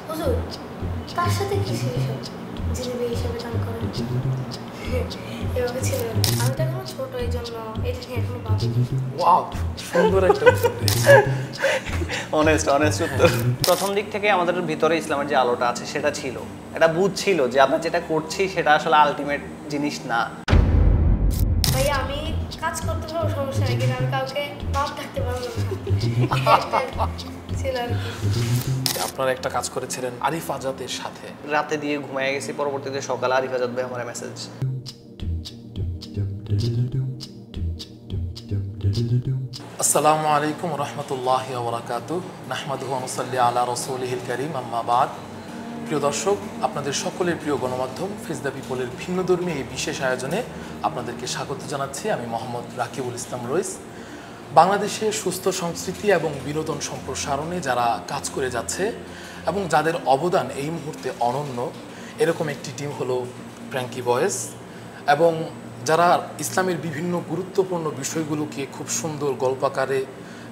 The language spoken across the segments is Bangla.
হুজুর তার সাথে কি ছিল যিনি বিয়ে হিসাবে দান করেন এভাবে ছিল আমি তো এখনো ছোট এই জন্য এটা নিয়ে এখনো ভাবিনি ওয়াও সুন্দর একটা উত্তর দিয়েছে। অনেস্ট উত্তর। প্রথম দিক থেকে আমাদের ভিতরে ইসলামের যে আলোটা আছে সেটা ছিল, এটা বুঝ ছিল যে আমরা যেটা করছি সেটা আসলে আলটিমেট জিনিস না। ভাই আমি কাজ করতে পারবো সমস্যা নেই কিন্তু আমি কাউকে বাপ ডাকতে পারবো না ছিল আর কি। আপনারা একটা কাজ করেছিলেন আরিফ আজাদের সাথে। রাতে দিয়ে ঘুমিয়ে গেছি, পরবর্তীতে সকালে আরিফ আজাদ ভাই আমার মেসেজ। আসসালামু আলাইকুম রহমতুল্লাহি ওয়া বারাকাতুহু নাহমাদুহু ওয়া নুসাল্লি আলা রাসূলিহিল কারীম আম্মা বাদ। প্রিয় দর্শক, আপনাদের সকলের প্রিয় গণমাধ্যম ফেস দ্য পিপলের ভিন্নধর্মী এই বিশেষ আয়োজনে আপনাদেরকে স্বাগত জানাচ্ছি। আমি মোহাম্মদ রাকিবুল ইসলাম রইস। বাংলাদেশে সুস্থ সংস্কৃতি এবং বিনোদন সম্প্রসারণে যারা কাজ করে যাচ্ছে এবং যাদের অবদান এই মুহূর্তে অনন্য, এরকম একটি টিম হলো প্র্যাঙ্কি বয়েজ, এবং যারা ইসলামের বিভিন্ন গুরুত্বপূর্ণ বিষয়গুলোকে খুব সুন্দর গল্পাকারে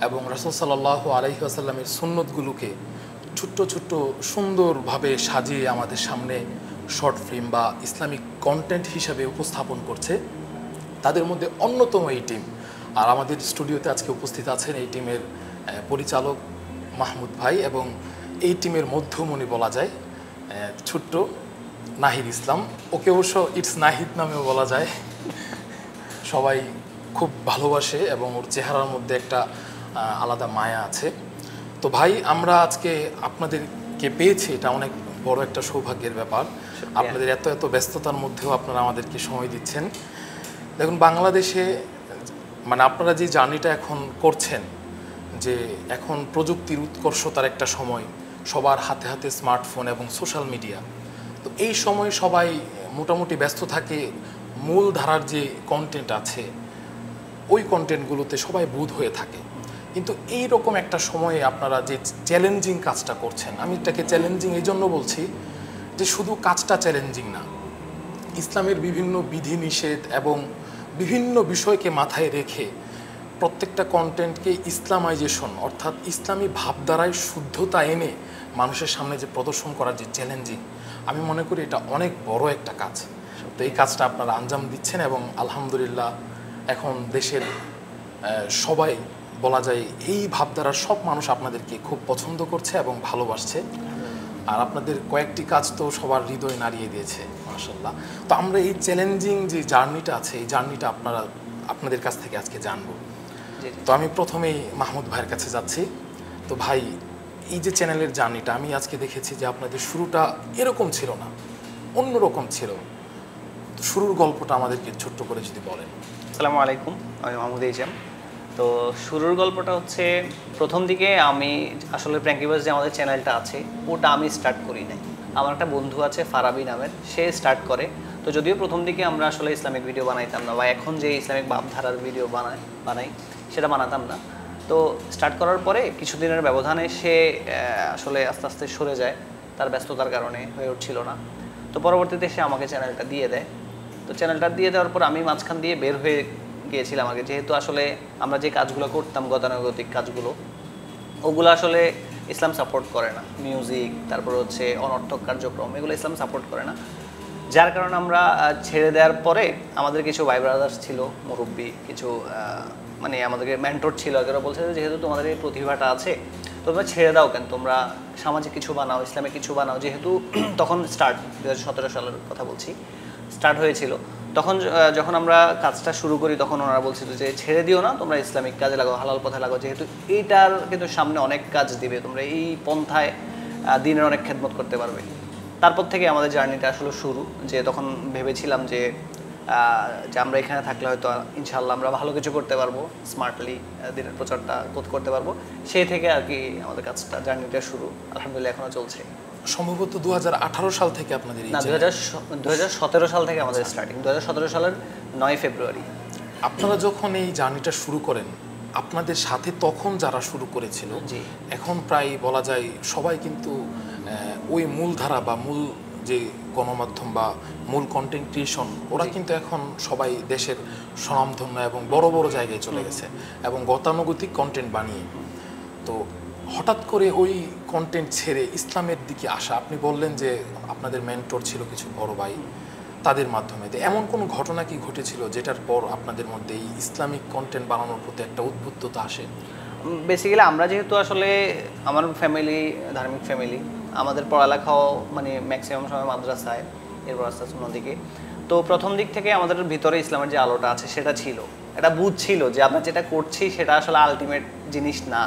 এবং রাসূল সাল্লাল্লাহু আলাইহি ওয়াসাল্লামের সুন্নতগুলোকে ছোট্ট ছোট্ট সুন্দরভাবে সাজিয়ে আমাদের সামনে শর্ট ফিল্ম বা ইসলামিক কন্টেন্ট হিসাবে উপস্থাপন করছে, তাদের মধ্যে অন্যতম এই টিম। আর আমাদের স্টুডিওতে আজকে উপস্থিত আছেন এই টিমের পরিচালক মাহমুদ ভাই এবং এই টিমের মধ্যমণি বলা যায় ছোট্ট নাহিদ ইসলাম। ওকে অবশ্য ইটস নাহিদ নামেও বলা যায়। সবাই খুব ভালোবাসে এবং ওর চেহারার মধ্যে একটা আলাদা মায়া আছে। তো ভাই, আমরা আজকে আপনাদেরকে পেয়েছি, এটা অনেক বড় একটা সৌভাগ্যের ব্যাপার। আপনাদের এত এত ব্যস্ততার মধ্যেও আপনারা আমাদেরকে সময় দিচ্ছেন। দেখুন, বাংলাদেশে মানে আপনারা যে জার্নিটা এখন করছেন, যে এখন প্রযুক্তির উৎকর্ষতার একটা সময়, সবার হাতে হাতে স্মার্টফোন এবং সোশ্যাল মিডিয়া, তো এই সময় সবাই মোটামুটি ব্যস্ত থাকে। মূল ধারার যে কন্টেন্ট আছে ওই কন্টেন্টগুলোতে সবাই বুঁদ হয়ে থাকে। কিন্তু এই রকম একটা সময়ে আপনারা যে চ্যালেঞ্জিং কাজটা করছেন, আমি এটাকে চ্যালেঞ্জিং এই জন্য বলছি যে শুধু কাজটা চ্যালেঞ্জিং না, ইসলামের বিভিন্ন বিধিনিষেধ এবং বিভিন্ন বিষয়কে মাথায় রেখে প্রত্যেকটা কন্টেন্টকে ইসলামাইজেশন অর্থাৎ ইসলামী ভাবধারায় শুদ্ধতা এনে মানুষের সামনে যে প্রদর্শন করার যে চ্যালেঞ্জিং, আমি মনে করি এটা অনেক বড় একটা কাজ। তো এই কাজটা আপনারা আঞ্জাম দিচ্ছেন এবং আলহামদুলিল্লাহ এখন দেশের সবাই বলা যায় এই ভাবধারার সব মানুষ আপনাদেরকে খুব পছন্দ করছে এবং ভালোবাসছে। আর আপনাদের কয়েকটি কাজ তো সবার হৃদয় নাড়িয়ে দিয়েছে মাশাআল্লাহ। তো আমরা এই চ্যালেঞ্জিং যে জার্নিটা আছে, এই জার্নিটা আপনাদের কাছ থেকে আজকে জানবো। তো আমি প্রথমেই মাহমুদ ভাইয়ের কাছে যাচ্ছি। তো ভাই, এই যে চ্যানেলের জার্নিটা আমি আজকে দেখেছি যে আপনাদের শুরুটা এরকম ছিল না, অন্যরকম ছিল। তো শুরুর গল্পটা আমাদেরকে ছোট্ট করে যদি বলেন। আসসালামু আলাইকুম, আমি মাহমুদ ইজাম। তো শুরুর গল্পটা হচ্ছে, প্রথম দিকে আমি আসলে প্র্যাঙ্কি বয়েজ যে আমাদের চ্যানেলটা আছে ওটা আমি স্টার্ট করি নাই। আমার একটা বন্ধু আছে ফারাবি নামের, সে স্টার্ট করে। তো যদিও প্রথম দিকে আমরা আসলে ইসলামিক ভিডিও বানাইতাম না, বা এখন যে ইসলামিক ভাবধারার ভিডিও বানাই সেটা বানাতাম না। তো স্টার্ট করার পরে কিছুদিনের ব্যবধানে সে আসলে আস্তে আস্তে সরে যায়, তার ব্যস্ততার কারণে হয়ে উঠছিল না। তো পরবর্তীতে সে আমাকে চ্যানেলটা দিয়ে দেয়। তো চ্যানেলটা দিয়ে দেওয়ার পর আমি মাঝখান দিয়ে বের হয়ে গিয়েছিলাম আগে, যেহেতু আসলে আমরা যে কাজগুলো করতাম গতানুগতিক কাজগুলো, ওগুলো আসলে ইসলাম সাপোর্ট করে না। মিউজিক, তারপর হচ্ছে অনর্থক কার্যক্রম, এগুলো ইসলাম সাপোর্ট করে না। যার কারণে আমরা ছেড়ে দেওয়ার পরে আমাদের কিছু ভাই ব্রাদার্স ছিল, মুরব্বী কিছু মানে আমাদেরকে মেন্টর ছিল, এরা বলছে যে যেহেতু তোমাদের এই প্রতিভাটা আছে তোমরা ছেড়ে দাও কেন, তোমরা সামাজিক কিছু বানাও, ইসলামিক কিছু বানাও। যেহেতু তখন স্টার্ট 2017 সালের কথা বলছি, স্টার্ট হয়েছিল। তখন যখন আমরা কাজটা শুরু করি তখন ওনারা বলছিল যে ছেড়ে দিও না, তোমরা ইসলামিক কাজে লাগাও, হালাল পথে লাগাও, যেহেতু এইটার কিন্তু সামনে অনেক কাজ দিবে, তোমরা এই পন্থায় দিনের অনেক খেদমত করতে পারবে। তারপর থেকে আমাদের জার্নিটা আসলে শুরু, যে তখন ভেবেছিলাম যে আমরা এখানে থাকলে হয়তো ইনশাআল্লাহ আমরা ভালো কিছু করতে পারবো, স্মার্টলি দিনের প্রচারটা করতে পারবো। সেই থেকে আর কি আমাদের কাজটা জার্নিটা শুরু, আলহামদুলিল্লাহ এখনো চলছে। সম্ভবত 2018 সাল থেকে আপনাদের না, 2017 সাল থেকে আমাদের স্টার্টিং, 2017 সালের 9 ফেব্রুয়ারি। আপনারা যখন এই জার্নিটা শুরু করেন, আপনাদের সাথে তখন যারা শুরু করেছিল, এখন প্রায় বলা যায় সবাই কিন্তু ওই মূল ধারা বা মূল যে গণমাধ্যম বা মূল কন্টেন্ট ক্রিয়েশন, ওরা কিন্তু এখন সবাই দেশের স্বনামধন্য এবং বড় বড় জায়গায় চলে গেছে এবং গতানুগতিক কন্টেন্ট বানিয়ে। তো হঠাৎ করে ওই কন্টেন্ট ছেড়ে ইসলামের দিকে আসা, আপনি বললেন যে আপনাদের মেন্টর ছিল কিছু বড় ভাই, তাদের মাধ্যমে তো এমন কোনো ঘটনা কি ঘটেছিল যেটার পর আপনাদের মধ্যে এই ইসলামিক কন্টেন্ট বানানোর প্রতি একটা উদ্বুদ্ধতা আসে? বেসিক্যালি আমরা যেহেতু আসলে আমার ফ্যামিলি ধার্মিক ফ্যামিলি, আমাদের পড়ালেখাও মানে ম্যাক্সিমাম সময় মাদ্রাসায়, এরপর আস্তে আস্তে অন্যদিকে। তো প্রথম দিক থেকে আমাদের ভিতরে ইসলামের যে আলোটা আছে সেটা ছিল, একটা বোধ ছিল যে আমরা যেটা করছি সেটা আসলে আলটিমেট জিনিস না।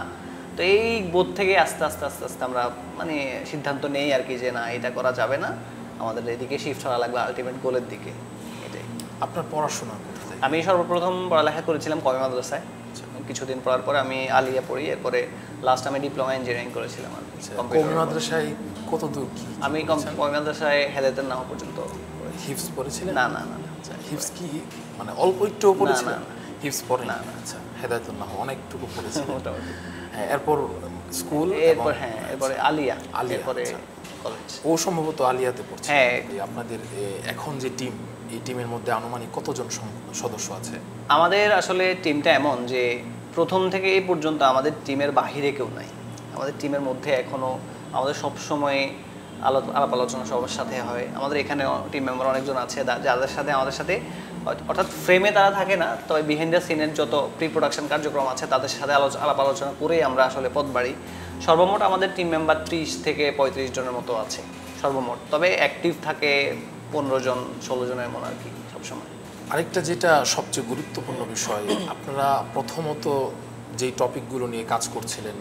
তো এই বোধ থেকে আস্তে আস্তে আস্তে আস্তে আমরা মানে সিদ্ধান্ত নেই আর কি যে না এটা করা যাবে না, আমাদের এদিকে শিফট হওয়া লাগবে আলটিমেট গোলের দিকে। এটাই। আপনার পড়াশোনা কোথায়? আমি সর্বপ্রথম পড়ালেখা করেছিলাম কমি মাদ্রাসায়, কিছুদিন পড়ার পরে আমি আলিয়া পড়ি, এরপরে লাস্ট আমি ডিপ্লোমা ইঞ্জিনিয়ারিং করেছিলাম। আর কওমি মাদ্রাসায় কত দূর কি? আমি কওমি মাদ্রাসায় হেদায়েতের নাহ পর্যন্ত। হিফজ পড়েছিলেন? না না না। আচ্ছা, হিফজ কি মানে অল্প একটু পড়েছিলেন? হিফজ পড়ে না? আচ্ছা, হেদায়েতুন নাহ অনেকটুকু পড়েছিলেন মোটামুটি। হ্যাঁ, এরপর স্কুল, এরপর হ্যাঁ এরপরে আলিয়া, এরপরে কলেজ। ও সম্ভবত আলিয়াতে পড়ছে। হ্যাঁ। আপনাদের এখন যে টিম, এই টিমের মধ্যে আনুমানিক কতজন সদস্য আছে? আমাদের আসলে টিমটা এমন যে প্রথম থেকে এই পর্যন্ত আমাদের টিমের বাহিরে কেউ নাই। আমাদের টিমের মধ্যে এখনো আমাদের সব সময় আলাপ আলোচনা সবার সাথে হয়। আমাদের এখানে টিম মেম্বার অনেকজন আছে যাদের সাথে আমাদের সাথে অর্থাৎ ফ্রেমে তারা থাকে না, তবে বিহাইন্ড দ্য সিনের যত প্রি প্রোডাকশন কার্যক্রম আছে তাদের সাথে আলাপ আলোচনা করেই আমরা আসলে পথ বাড়ি। সর্বমোট আমাদের টিম মেম্বার 30 থেকে 35 জনের মতো আছে সর্বমোট, তবে অ্যাক্টিভ থাকে 15 জন 16 জনের মতো আর কি সবসময়। আরেকটা যেটা সবচেয়ে গুরুত্বপূর্ণ বিষয়, আপনারা প্রথমত যেই টপিকগুলো নিয়ে কাজ করছিলেন,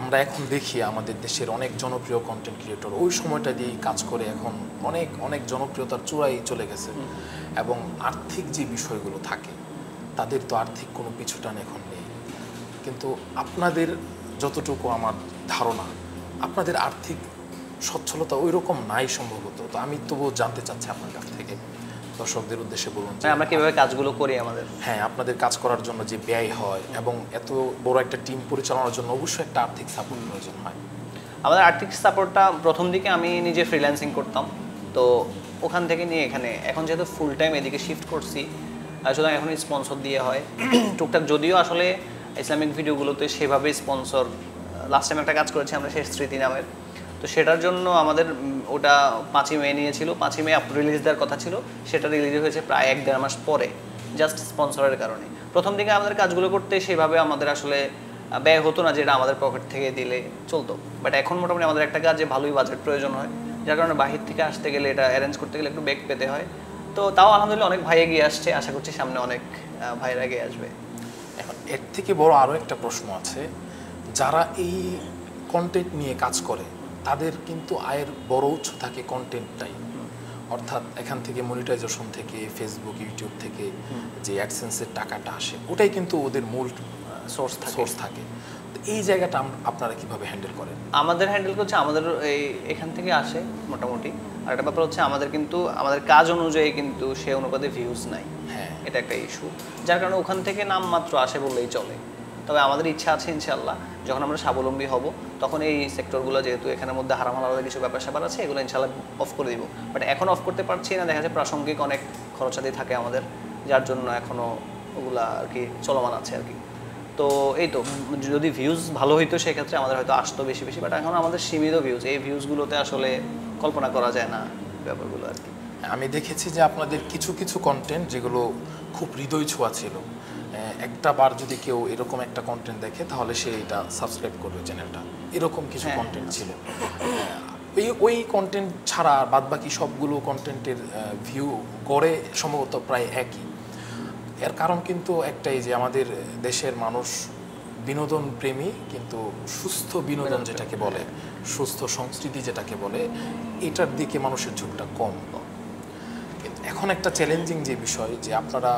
আমরা এখন দেখি আমাদের দেশের অনেক জনপ্রিয় কন্টেন্ট ক্রিয়েটর ওই সময়টা দিয়ে কাজ করে এখন অনেক অনেক জনপ্রিয়তার চূড়ায় চলে গেছে। এবং আর্থিক যে বিষয়গুলো থাকে, তাদের তো আর্থিক কোনো পিছুটান এখন নেই, কিন্তু আপনাদের যতটুকু আমার ধারণা আপনাদের আর্থিক সচ্ছলতা ওই রকম নাই সম্ভবত। তো আমি তবুও জানতে চাচ্ছি আপনার কাছ থেকে, দর্শকদের উদ্দেশ্যে বলুন যে আমরা কিভাবে কাজগুলো করি আমাদের। হ্যাঁ, আপনাদের কাজ করার জন্য যে ব্যয় হয় এবং এত বড় একটা টিম পরিচালনার জন্য অবশ্যই একটা আর্থিক সাপোর্ট প্রয়োজন হয়। আমাদের আর্থিক সাপোর্টটা প্রথম দিকে আমি নিজে ফ্রিল্যান্সিং করতাম, তো ওখান থেকে নিয়ে এখানে এখন যেহেতু ফুল টাইম এদিকে শিফট করছি, সুতরাং এখন স্পন্সর দিয়ে হয় টুকটাক। যদিও আসলে ইসলামিক ভিডিওগুলোতে সেভাবে স্পন্সর, লাস্ট টাইম একটা কাজ করেছি আমরা শেষ স্মৃতি নামের, তো সেটার জন্য আমাদের ওটা 5ই মে নিয়েছিল, 5ই মে রিলিজ দেওয়ার কথা ছিল, সেটা রিলিজ হয়েছে প্রায় 1-1.5 মাস পরে, জাস্ট স্পন্সরের কারণে। প্রথম দিকে আমাদের কাজগুলো করতে সেভাবে আমাদের আসলে ব্যয় হতো না, যেটা আমাদের পকেট থেকে দিলে চলতো। বাট এখন মোটামুটি আমাদের একটা কাজে ভালোই বাজেট প্রয়োজন হয়, যার কারণে বাহির থেকে আসতে গেলে এটা অ্যারেঞ্জ করতে গেলে একটু বেগ পেতে হয়। তো তাও আলহামদুলিল্লাহ অনেক ভাই এগিয়ে আসছে, আশা করছি সামনে অনেক ভাইয়েরা এগিয়ে আসবে। এখন এর থেকে বড় আরও একটা প্রশ্ন আছে, যারা এই কন্টেন্ট নিয়ে কাজ করে তাদের কিন্তু আয়ের বড় উৎস থাকে কন্টেন্টটাই, অর্থাৎ এখান থেকে মনিটাইজেশন থেকে ফেসবুক ইউটিউব থেকে যে অ্যাডসেন্সের টাকাটা আসে ওটাই কিন্তু ওদের মূল সোর্স থাকে। তো এই জায়গাটা আপনারা কিভাবে হ্যান্ডেল করেন? আমাদের হ্যান্ডেল করছে আমাদের এখান থেকে আসে মোটামুটি। আর একটা ব্যাপার হচ্ছে আমাদের কিন্তু আমাদের কাজ অনুযায়ী কিন্তু সে অনুপাতে ভিউজ নাই, হ্যাঁ এটা একটা ইস্যু, যার কারণে ওখান থেকে নামমাত্র আসে বললেই চলে। তবে আমাদের ইচ্ছা আছে ইনশাল্লাহ যখন আমরা স্বাবলম্বী হব তখন এই সেক্টরগুলো, যেহেতু এখানের মধ্যে হারাম হালালের কিছু ব্যাপার স্যাপার আছে, এগুলো ইনশাল্লাহ অফ করে দিব। বাট এখন অফ করতে পারছি না, দেখা যায় প্রাসঙ্গিক অনেক খরচাদি থাকে আমাদের, যার জন্য এখনও ওগুলা আর কি চলমান আছে আর কি। তো এই তো, যদি ভিউজ ভালো হইতো সেক্ষেত্রে আমাদের হয়তো আসতো বেশি বেশি, বাট এখন আমাদের সীমিত ভিউজ, এই ভিউজগুলোতে আসলে কল্পনা করা যায় না ব্যাপারগুলো আর কি। আমি দেখেছি যে আপনাদের কিছু কিছু কন্টেন্ট যেগুলো খুব হৃদয় ছোঁয়া ছিল, একটা বার যদি কেউ এরকম একটা কন্টেন্ট দেখে তাহলে সে এটা সাবস্ক্রাইব করবে চ্যানেলটা, এরকম কিছু কন্টেন্ট ছিল। ওই কন্টেন্ট ছাড়া বাদবাকি সবগুলো কন্টেন্টের ভিউ গড়ে সম্ভবত প্রায় একই। এর কারণ কিন্তু একটাই, যে আমাদের দেশের মানুষ বিনোদন প্রেমী, কিন্তু সুস্থ বিনোদন যেটাকে বলে, সুস্থ সংস্কৃতি যেটাকে বলে, এটার দিকে মানুষের ঝোঁকটা কম। এখন একটা চ্যালেঞ্জিং যে বিষয়, যে আপনারা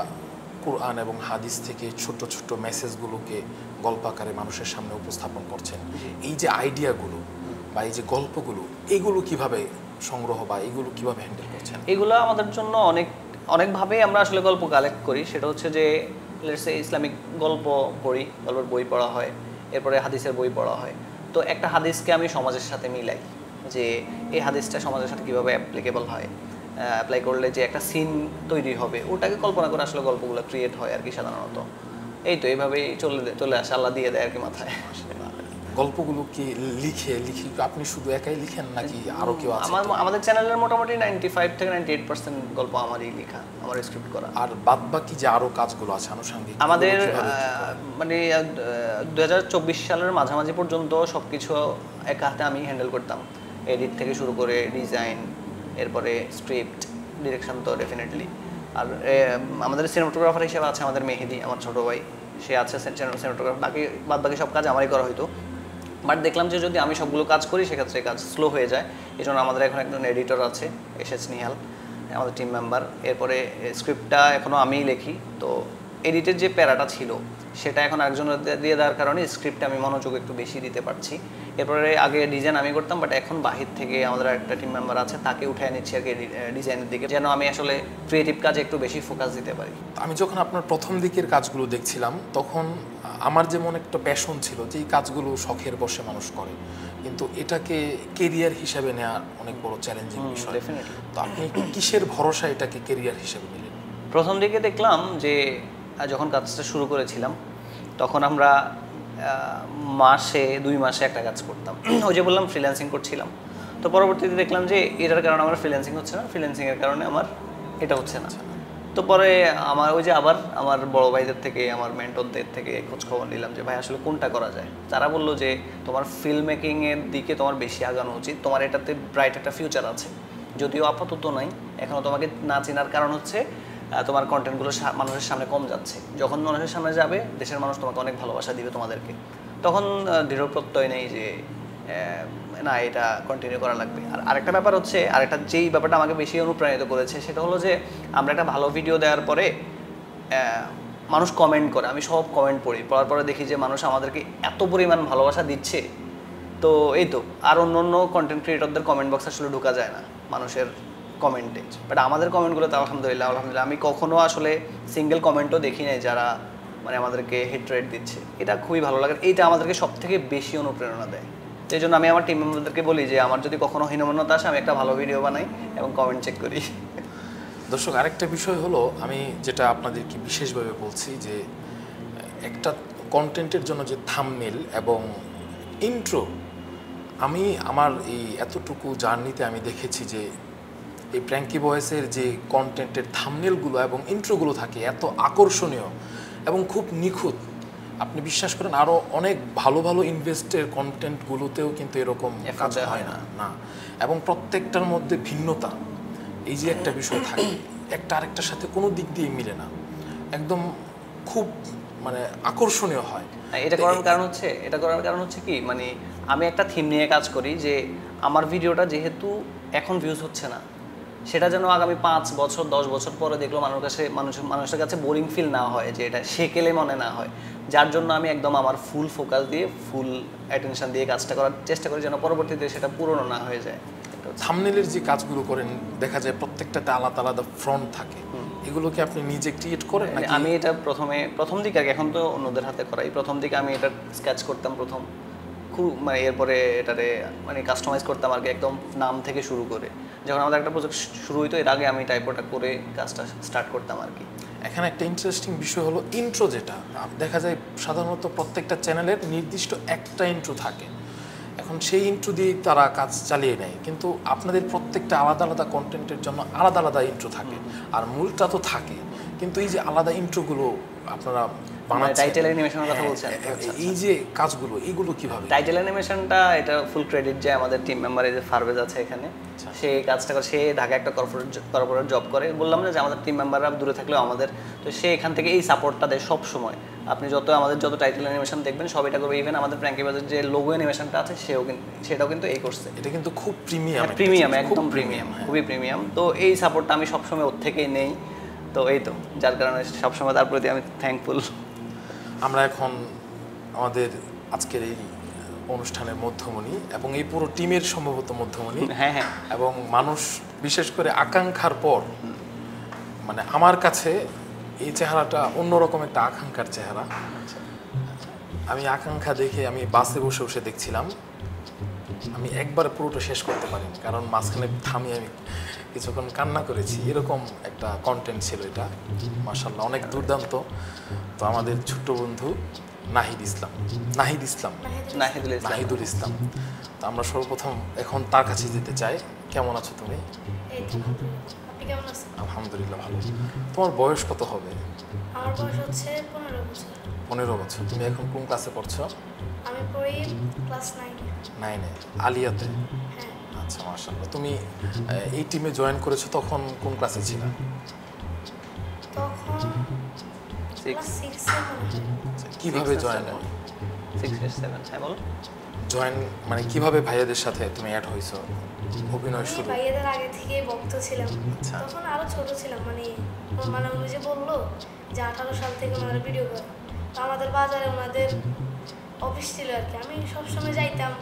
কুরআন এবং হাদিস থেকে ছোট ছোট মেসেজগুলোকে গল্প আকারে মানুষের সামনে উপস্থাপন করছেন। এই যে আইডিয়াগুলো বা এই যে গল্পগুলো, এগুলো কিভাবে সংগ্রহ বা এগুলো কিভাবে হ্যান্ডেল করছেন? এগুলো আমাদের জন্য অনেকভাবে আমরা আসলে গল্প কালেক্ট করি। সেটা হচ্ছে যে ইসলামিক গল্প পড়ি, গল্পের বই পড়া হয়, এরপরে হাদিসের বই পড়া হয়। তো একটা হাদিসকে আমি সমাজের সাথে মিলাই, যে এই হাদিসটা সমাজের সাথে কীভাবে অ্যাপ্লিকেবল হয়, অ্যাপ্লাই করলে যে একটা সিন তৈরি হবে, ওটাকে কল্পনা করে আসলে গল্পগুলো ক্রিয়েট হয় আর কি সাধারণত। এই তো এইভাবেই চলে আসে, আল্লাহ দিয়ে দেয় আর কি মাথায়। গল্পগুলো কি লিখে আপনি শুধু একাই লিখেন নাকি আরো কেউ আছে? আমাদের চ্যানেলের মোটামুটি 95 থেকে 98% গল্প আমারই লেখা, আমার স্ক্রিপ্ট করা। আর বাদ বাকি যে আরো কাজগুলো আছে আনুষঙ্গিক আমাদের মানে 2024 সালের মাঝামাঝি পর্যন্ত সবকিছু একা হাতে আমি হ্যান্ডেল করতাম, এডিট থেকে শুরু করে ডিজাইন, এরপরে স্ক্রিপ্ট, ডিরেকশন তো ডেফিনেটলি। আর আমাদের সিনেমাটোগ্রাফার হিসেবে আছে আমাদের মেহেদি, আমার ছোটো ভাই, সে আছে সিনেমাটোগ্রাফার। বাদ বাকি সব কাজ আমারই করা হইতো। বাট দেখলাম যে যদি আমি সবগুলো কাজ করি সেক্ষেত্রে কাজ স্লো হয়ে যায়। এই জন্য আমাদের এখন একজন এডিটর আছে, এসএস নিহাল, আমাদের টিম মেম্বার। এরপরে স্ক্রিপ্টটা এখনও আমিই লিখি। তো এডিটের যে প্যারাটা ছিল সেটা এখন আরেকজনের দিয়ে দেওয়ার কারণে স্ক্রিপ্টে আমি মনোযোগ একটু বেশি দিতে পারছি। এরপরে আগে ডিজাইন আমি করতাম, বাট এখন বাহির থেকে আমাদের একটা টিম মেম্বার আছে, তাকে উঠিয়ে নিচ্ছি আর কি ডিজাইনের দিকে, যেন আমি আসলে ক্রিয়েটিভ কাজে একটু বেশি ফোকাস দিতে পারি। আমি যখন আপনার প্রথম দিকের কাজগুলো দেখছিলাম তখন আমার যেমন একটা প্যাশন ছিল যে এই কাজগুলো শখের বসে মানুষ করে, কিন্তু এটাকে কেরিয়ার হিসেবে নেওয়া অনেক বড় চ্যালেঞ্জিং বিষয়। ডেফিনেটলি। তো আপনি কিসের ভরসা এটাকে কেরিয়ার হিসেবে নিলেন? প্রথম দিকে দেখলাম যে যখন কাজটা শুরু করেছিলাম তখন আমরা মাসে 2 মাসে একটা কাজ করতাম। ওই যে বললাম ফ্রিল্যান্সিং করছিলাম। তো পরবর্তীতে দেখলাম যে এটার কারণে আমার ফ্রিল্যান্সিং হচ্ছে না, ফ্রিল্যান্সিংয়ের কারণে আমার এটা হচ্ছে না। তো পরে আমার ওই যে আবার আমার বড় ভাইদের থেকে, আমার মেন্টরদের থেকে খোঁজখবর নিলাম যে ভাই আসলে কোনটা করা যায়। তারা বললো যে তোমার ফিল্ম মেকিংয়ের দিকে তোমার বেশি আগানো উচিত, তোমার এটাতে ব্রাইট একটা ফিউচার আছে, যদিও আপাতত নাই এখনও। তোমাকে না চেনার কারণ হচ্ছে তোমার কন্টেন্টগুলো মানুষের সামনে কম যাচ্ছে। যখন মানুষের সামনে যাবে দেশের মানুষ তোমাকে অনেক ভালোবাসা দিবে তোমাদেরকে, তখন দৃঢ় প্রত্যয় নেই যে না এটা কন্টিনিউ করা লাগবে। আর আরেকটা ব্যাপার হচ্ছে, আরেকটা যেই ব্যাপারটা আমাকে বেশি অনুপ্রাণিত করেছে সেটা হলো যে আমরা একটা ভালো ভিডিও দেওয়ার পরে মানুষ কমেন্ট করে, আমি সব কমেন্ট পড়ার পরে দেখি যে মানুষ আমাদেরকে এত পরিমাণ ভালোবাসা দিচ্ছে। তো এই তো, আর অন্য কন্টেন্ট ক্রিয়েটরদের কমেন্ট বক্স আসলে ঢোকা যায় না মানুষের কমেন্টে, বাট আমাদের কমেন্টগুলোতে আলহামদুলিল্লাহ আমি কখনো আসলে সিঙ্গেল কমেন্টও দেখি নাই যারা মানে আমাদেরকে হিট রেট দিচ্ছে। এটা খুবই ভালো লাগে, এইটা আমাদেরকে সব থেকে বেশি অনুপ্রেরণা দেয়। এই জন্য আমি আমার টিম মেম্বারদেরকে বলি যে আমার যদি কখনো হীনমন্যতা আসে আমি একটা ভালো ভিডিও বানাই এবং কমেন্ট চেক করি। দর্শক, আরেকটা বিষয় হলো, আমি যেটা আপনাদেরকে বিশেষভাবে বলছি যে একটা কন্টেন্টের জন্য যে থাম্বনেল এবং ইন্ট্রো, আমি আমার এই এতটুকু জার্নিতে আমি দেখেছি যে এই প্র্যাঙ্কি বয়েসের যে কন্টেন্টের থাম্বনেলগুলো এবং ইন্ট্রোগুলো থাকে এত আকর্ষণীয় এবং খুব নিখুঁত। আপনি বিশ্বাস করেন আরও অনেক ভালো ভালো ইনভেস্টের কন্টেন্টগুলোতেও কিন্তু এরকম কাজ হয় না। এবং প্রত্যেকটার মধ্যে ভিন্নতা, এই যে একটা বিষয় থাকে, একটা আরেকটার সাথে কোনো দিক দিয়ে মিলে না, একদম খুব মানে আকর্ষণীয় হয়। এটা করার কারণ হচ্ছে কি, মানে আমি একটা থিম নিয়ে কাজ করি যে আমার ভিডিওটা যেহেতু এখন ভিউজ হচ্ছে না, সেটা যেন আগামী 5 বছর 10 বছর পরে দেখলো মানুষের কাছে বোরিং ফিল না হয়, যে এটা সেকেলে মনে না হয়। যার জন্য আমি একদম আমার ফুল ফোকাস দিয়ে, ফুল অ্যাটেনশন দিয়ে কাজটা করার চেষ্টা করি যেন পরবর্তীতে সেটা পুরনো না হয়ে যায়। থাম্বনেলের যে কাজগুলো করেন দেখা যায় প্রত্যেকটাতে আলাদা আলাদা ফ্রন্ট থাকে, এগুলোকে আপনি নিজে ক্রিয়েট করেন নাকি? আমি এটা প্রথম দিকে আগে, এখন তো অন্যদের হাতে করাই, প্রথম দিকে আমি এটা স্কেচ করতাম প্রথম খুব, মানে এরপরে এটারে মানে কাস্টমাইজ করতাম আর কি, একদম নাম থেকে শুরু করে। যখন আমাদের একটা প্রজেক্ট শুরু হইতো এর আগে আমি টাইপটা করে কাজটা স্টার্ট করতাম আর কি। এখানে একটা ইন্টারেস্টিং বিষয় হলো ইন্ট্রো, যেটা দেখা যায় সাধারণত প্রত্যেকটা চ্যানেলের নির্দিষ্ট একটা ইন্ট্রো থাকে, এখন সেই ইন্ট্রো দিয়েই তারা কাজ চালিয়ে নেয়, কিন্তু আপনাদের প্রত্যেকটা আলাদা আলাদা কন্টেন্টের জন্য আলাদা আলাদা ইন্ট্রো থাকে, আর মূলটা তো থাকে, কিন্তু এই যে আলাদা ইন্ট্রোগুলো আপনারা টাইটেল অ্যানিমেশনের কথা বলছেন, এই যে কাজগুলো এইগুলো কিভাবে? টাইটেল অ্যানিমেশনটা এটা ফুল ক্রেডিট যায় আমাদের টিম মেম্বার, এই যে ফারভেজ আছে এখানে, সে কাজটা করে, সে ঢাকা একটা কর্পোরেট জব করে। বললাম না যে আমাদের টিম মেম্বাররা দূরে থাকলেও আমাদের, তো সে এখান থেকে এই সাপোর্টটা দেয় সব সময়। আপনি আমাদের যত টাইটেল অ্যানিমেশন দেখবেন সব এটা করবে, ইভেন আমাদের প্র্যাঙ্কি বাজের যে লোগো অ্যানিমেশনটা আছে সেটাও কিন্তু এই করছে। এটা কিন্তু খুব প্রিমিয়াম, একদম প্রিমিয়াম, খুবই প্রিমিয়াম। তো এই সাপোর্টটা আমি সবসময় ওর থেকেই নেই, তো এই তো যার কারণে সবসময় তার প্রতি আমি থ্যাঙ্কফুল। আমরা এখন আমাদের আজকের এই অনুষ্ঠানের মধ্যমণি এবং এই পুরো টিমের সম্ভবত মধ্যমণি, হ্যাঁ হ্যাঁ, এবং মানুষ বিশেষ করে আকাঙ্ক্ষার পর, মানে আমার কাছে এই চেহারাটা অন্যরকম একটা আকাঙ্ক্ষার চেহারা। আমি আকাঙ্ক্ষা দেখে আমি বাসে বসে বসে দেখছিলাম, আমি একবারে পুরোটা শেষ করতে পারিনি, কারণ মাঝখানে থামিয়ে আমি কিছুক্ষণ কান্না করেছি। এরকম একটা কন্টেন্ট ছিল এটা, মাশাআল্লাহ অনেক দুর্দান্ত। তো আমাদের ছোট্ট বন্ধু নাহিদ ইসলাম। নাহিদুল ইসলাম। নাহিদুল ইসলাম। তো আমরা সর্বপ্রথম এখন তার কাছে যেতে চাই। কেমন আছো তুমি? এই তো আলহামদুলিল্লাহ। আপনি কেমন আছেন? আলহামদুলিল্লাহ ভালো। তোমার বয়স কত হবে? আমার বয়স হচ্ছে 15 বছর। 15 বছর। তুমি এখন কোন ক্লাসে পড়ছো? আমি পড়ি ক্লাস 9-এ। 9-এ। আলিয়াতে? হ্যাঁ, আচ্ছা, মাশাআল্লাহ। তুমি এই টিমে জয়েন করেছো তখন কোন ক্লাসে ছিলে? তখন ক্লাস 6-এ মনে হয়। কিভাবে জয়েন হয়? 6 or 7, হ্যাঁ বলো। জয়েন মানে কিভাবে ভাইয়াদের সাথে তুমি অ্যাড হইছো অভিনয় আমি শুরু? ভাইয়াদের আগে থেকে ভক্ত ছিলাম। আচ্ছা। তখন আরো ছোট ছিলাম, মানে উনি যে বললো যে 18 সাল থেকে ওনারা ভিডিও করে, তো আমাদের বাজারে ওনাদের অফিস ছিল আর কি। আমি সবসময় যাইতাম